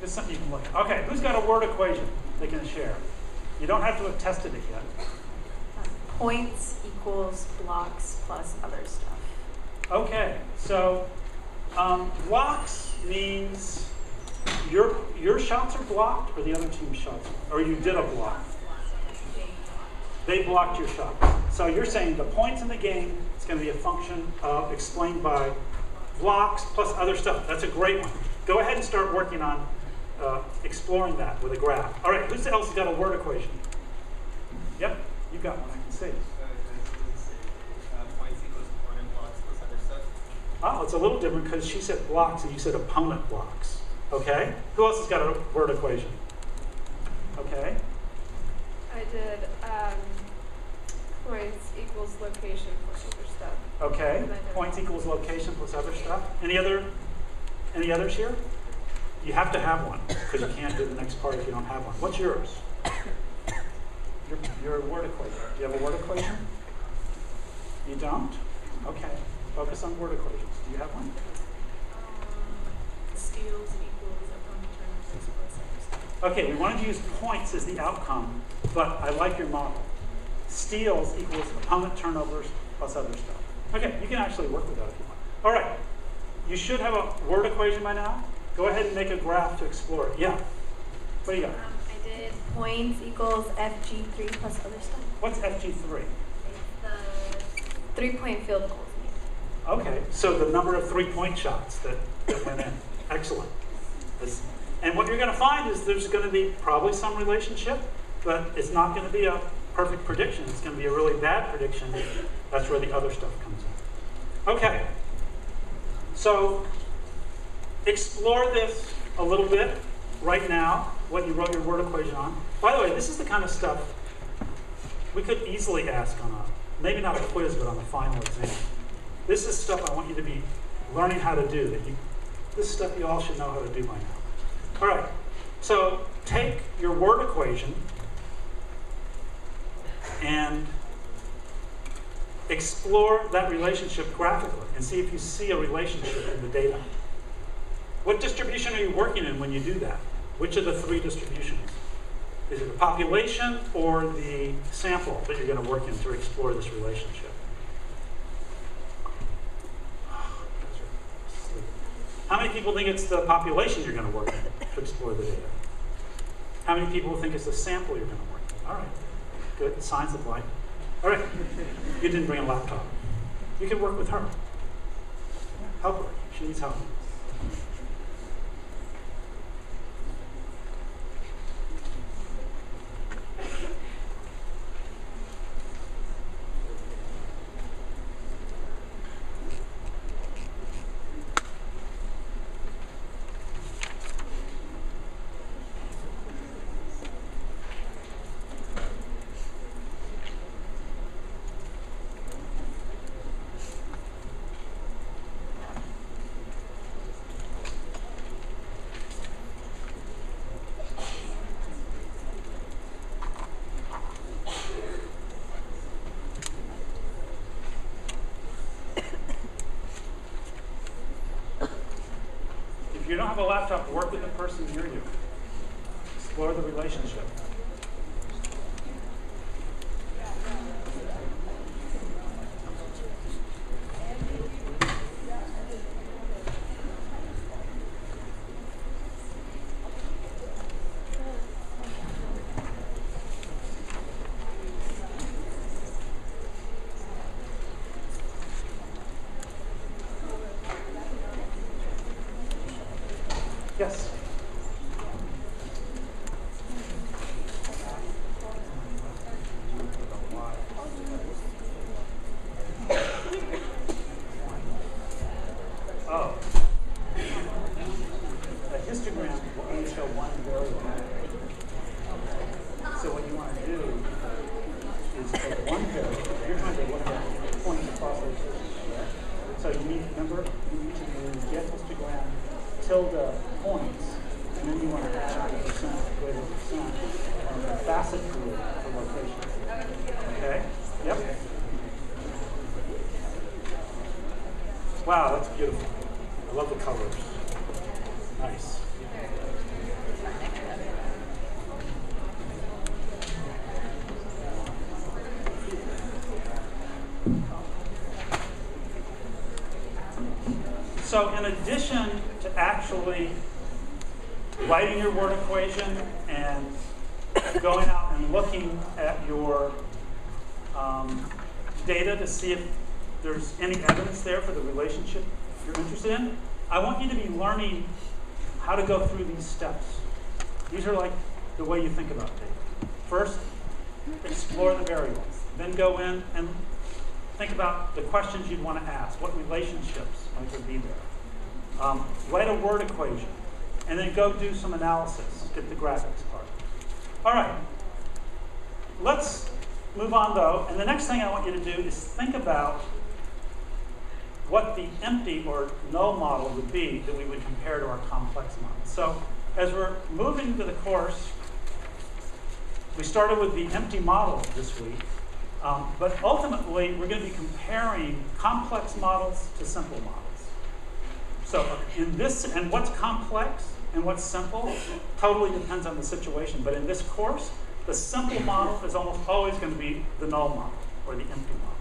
This is something you can look at. Okay, who's got a word equation they can share? You don't have to have tested it yet. Points equals blocks plus other stuff. Okay, so blocks means your shots are blocked or the other team's shots, or you did a block. They blocked your shot. So you're saying the points in the game is going to be a function of explained by blocks plus other stuff. That's a great one. Go ahead and start working on exploring that with a graph. All right, who else has got a word equation? Yep, you got one, I can see. Points equals opponent blocks plus other stuff. Oh, it's a little different because she said blocks and you said opponent blocks. Okay, who else has got a word equation? Okay. I did points equals location plus other stuff. Okay, points equals location plus other stuff. Any others here? You have to have one because you can't do the next part if you don't have one. What's yours? Your word equation. Do you have a word equation? You don't? Okay. Focus on word equations. Do you have one? Steals equals opponent turnovers plus other stuff. Okay, we wanted to use points as the outcome, but I like your model. Steals equals opponent turnovers plus other stuff. Okay, you can actually work with that if you want. All right, you should have a word equation by now. Go ahead and make a graph to explore it. Yeah, what do you got? I did points equals FG3 plus other stuff. What's FG3? The 3-point field goals. Okay, so the number of 3-point shots that went in. Excellent. And what you're going to find is there's going to be probably some relationship, but it's not going to be a perfect prediction. It's going to be a really bad prediction. That's where the other stuff comes in. Okay, so explore this a little bit right now, what you wrote your word equation on. By the way, this is the kind of stuff we could easily ask on a, maybe not a quiz, but on the final exam. This is stuff I want you to be learning how to do. This is stuff you all should know how to do by now. All right, so take your word equation and explore that relationship graphically and see if you see a relationship in the data. What distribution are you working in when you do that? Which of the 3 distributions? Is it the population or the sample that you're going to work in to explore this relationship? How many people think it's the population you're going to work in to explore the data? How many people think it's the sample you're going to work in? All right, good. Signs of life. All right, you didn't bring a laptop. You can work with her. Help her. She needs help. If you don't have a laptop, work with the person near you. Explore the relationship. Yes. Oh. A histogram will only show one variable. So what you want to do is take one variable. You're trying to look at points across those systems. So you need, remember, you need to use get histogram tilde points, and then you want to add a percent, greater percent, on the facet group for location. Okay? Yep. Wow, that's beautiful. I love the colors. Nice. So in addition to actually writing your word equation and going out and looking at your data to see if there's any evidence there for the relationship you're interested in, I want you to be learning how to go through these steps. These are like the way you think about data. First, explore the variables. Then go in and think about the questions you'd want to ask. What relationships might there be there? Write a word equation. And then go do some analysis. Get the graphics part. All right. Let's move on, though. And the next thing I want you to do is think about what the empty or null model would be that we would compare to our complex model. So as we're moving through the course, we started with the empty model this week. But ultimately, we're going to be comparing complex models to simple models. So in this, and what's complex and what's simple totally depends on the situation. But in this course, the simple model is almost always going to be the null model or the empty model.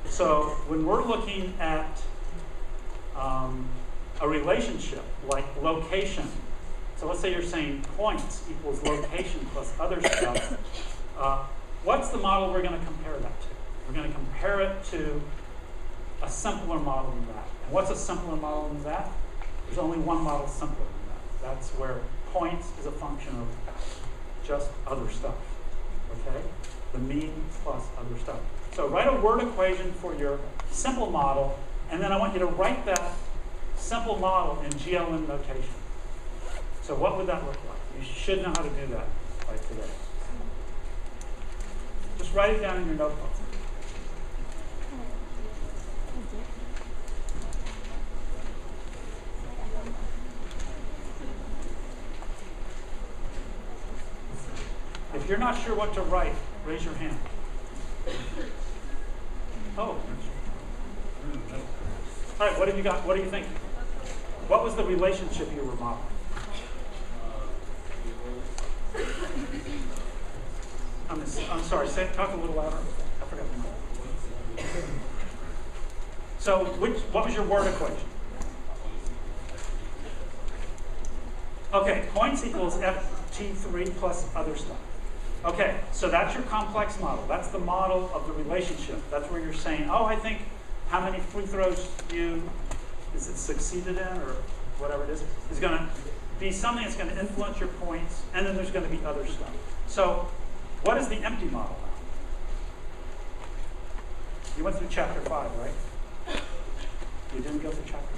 So when we're looking at a relationship like location, so let's say you're saying points equals location plus other stuff, what's the model we're going to compare that to? We're going to compare it to a simpler model than that. And what's a simpler model than that? There's only one model simpler than that. That's where points is a function of just other stuff. Okay? The mean plus other stuff. So write a word equation for your simple model, and then I want you to write that simple model in GLM notation. So what would that look like? You should know how to do that by today. Just write it down in your notebook. If you're not sure what to write, raise your hand. Oh. All right, what have you got? What do you think? What was the relationship you were modeling? I'm sorry, talk a little louder. I forgot the mic. So what was your word equation? Okay, points equals ft3 plus other stuff. Okay, so that's your complex model. That's the model of the relationship. That's where you're saying, oh, I think how many free throws you succeeded in, or whatever it is going to be something that's going to influence your points, and then there's going to be other stuff. So what is the empty model now? You went through chapter 5, right? You didn't go through chapter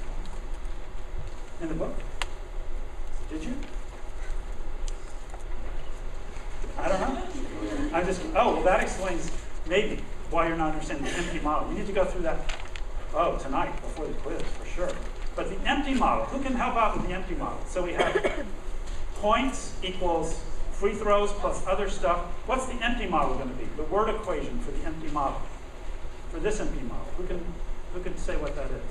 5 in the book? Did you? I don't know. Well, that explains maybe why you're not understanding the empty model. You need to go through that, tonight before the quiz, for sure. But the empty model, who can help out with the empty model? So we have points equals free throws plus other stuff. What's the empty model going to be? The word equation for the empty model. For this empty model. Who can say what that is?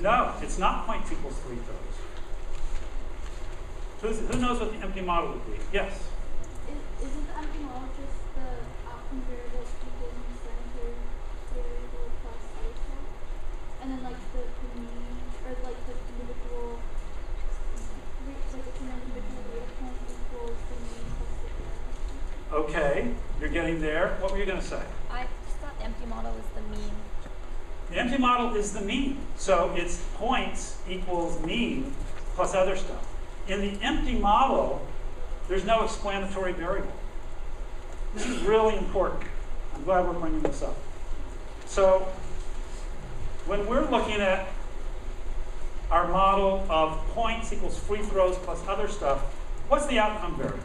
No, it's not points equals free throws. Who knows what the empty model would be? Yes? Isn't the empty model just the outcome variable equals center variable plus alpha? And then like the mean, or like the individual, like it's an individual data point equals the mean plus the error. Okay, you're getting there. What were you going to say? I just thought the empty model was the mean. The empty model is the mean. So it's points equals mean plus other stuff. In the empty model, there's no explanatory variable. This is really important. I'm glad we're bringing this up. So when we're looking at our model of points equals free throws plus other stuff, what's the outcome variable?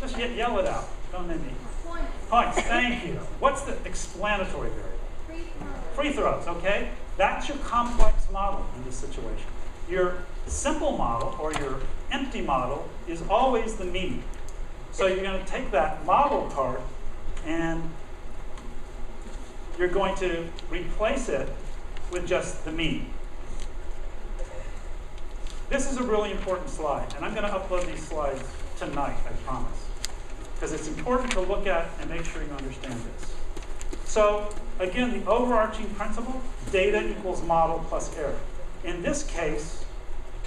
Just yell it out. Don't name me. Points, thank you. What's the explanatory variable? Free throws, okay? That's your complex model in this situation. Your simple model, or your empty model, is always the mean. So you're going to take that model part and you're going to replace it with just the mean. This is a really important slide, and I'm going to upload these slides tonight, I promise, because it's important to look at and make sure you understand this. So again, the overarching principle, data equals model plus error. In this case,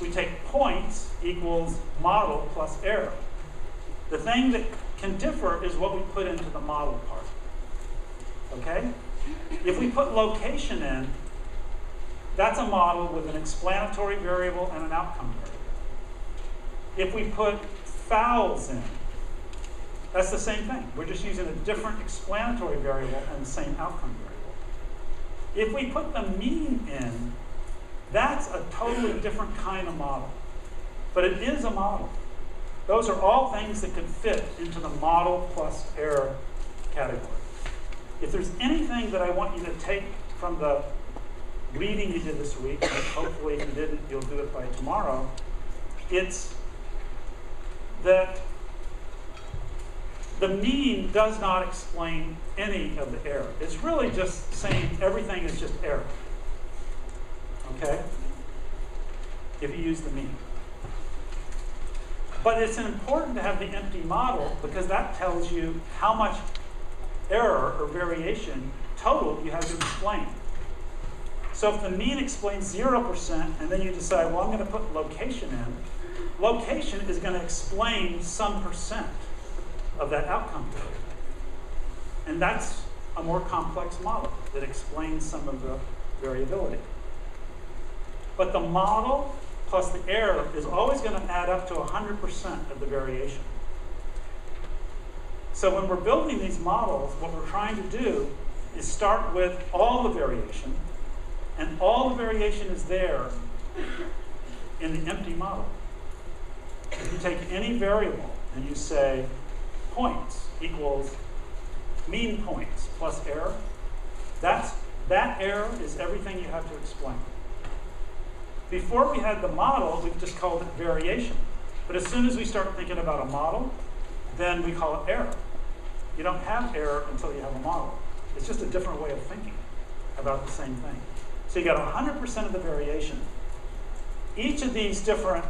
we take points equals model plus error. The thing that can differ is what we put into the model part. Okay? If we put location in, that's a model with an explanatory variable and an outcome variable. If we put fouls in, that's the same thing. We're just using a different explanatory variable and the same outcome variable. If we put the mean in, that's a totally different kind of model. But it is a model. Those are all things that can fit into the model plus error category. If there's anything that I want you to take from the reading you did this week, and hopefully if you didn't, you'll do it by tomorrow, it's that the mean does not explain any of the error. It's really just saying everything is just error. Okay? If you use the mean. But it's important to have the empty model because that tells you how much error or variation total you have to explain. So if the mean explains 0% and then you decide, well, I'm going to put location in, location is going to explain some percent of that outcome variable. And that's a more complex model that explains some of the variability. But the model plus the error is always going to add up to 100% of the variation. So when we're building these models, what we're trying to do is start with all the variation, and all the variation is there in the empty model. If you take any variable and you say points equals mean points plus error, that error is everything you have to explain. Before we had the model, we just called it variation. But as soon as we start thinking about a model, then we call it error. You don't have error until you have a model. It's just a different way of thinking about the same thing. So you got 100% of the variation. Each of these different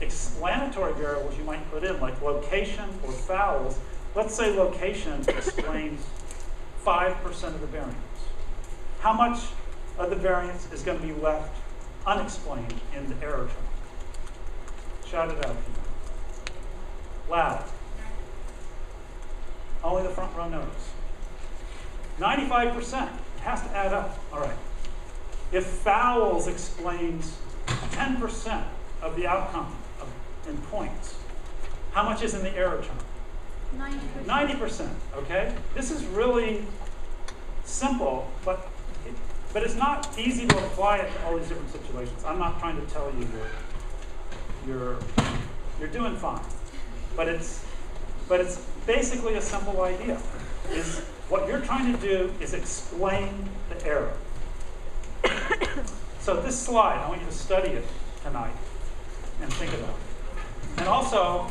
explanatory variables you might put in, like location or fouls. Let's say location explains 5% of the variance. How much of the variance is going to be left unexplained in the error chunk? Shout it out if you know. Loud. Only the front row knows. 95%. It has to add up. All right. If fouls explains 10% of the outcome in points, how much is in the error chunk? 90%. 90%. Okay? This is really simple, but it's not easy to apply it to all these different situations. I'm not trying to tell you you're doing fine, but it's basically a simple idea. Is what you're trying to do is explain the error. So this slide, I want you to study it tonight and think about it. And also,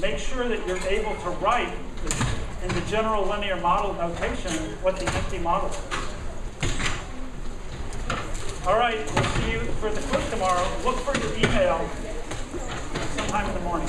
make sure that you're able to write in the general linear model notation what the empty model is. All right, we'll see you for the quiz tomorrow. Look for your email sometime in the morning.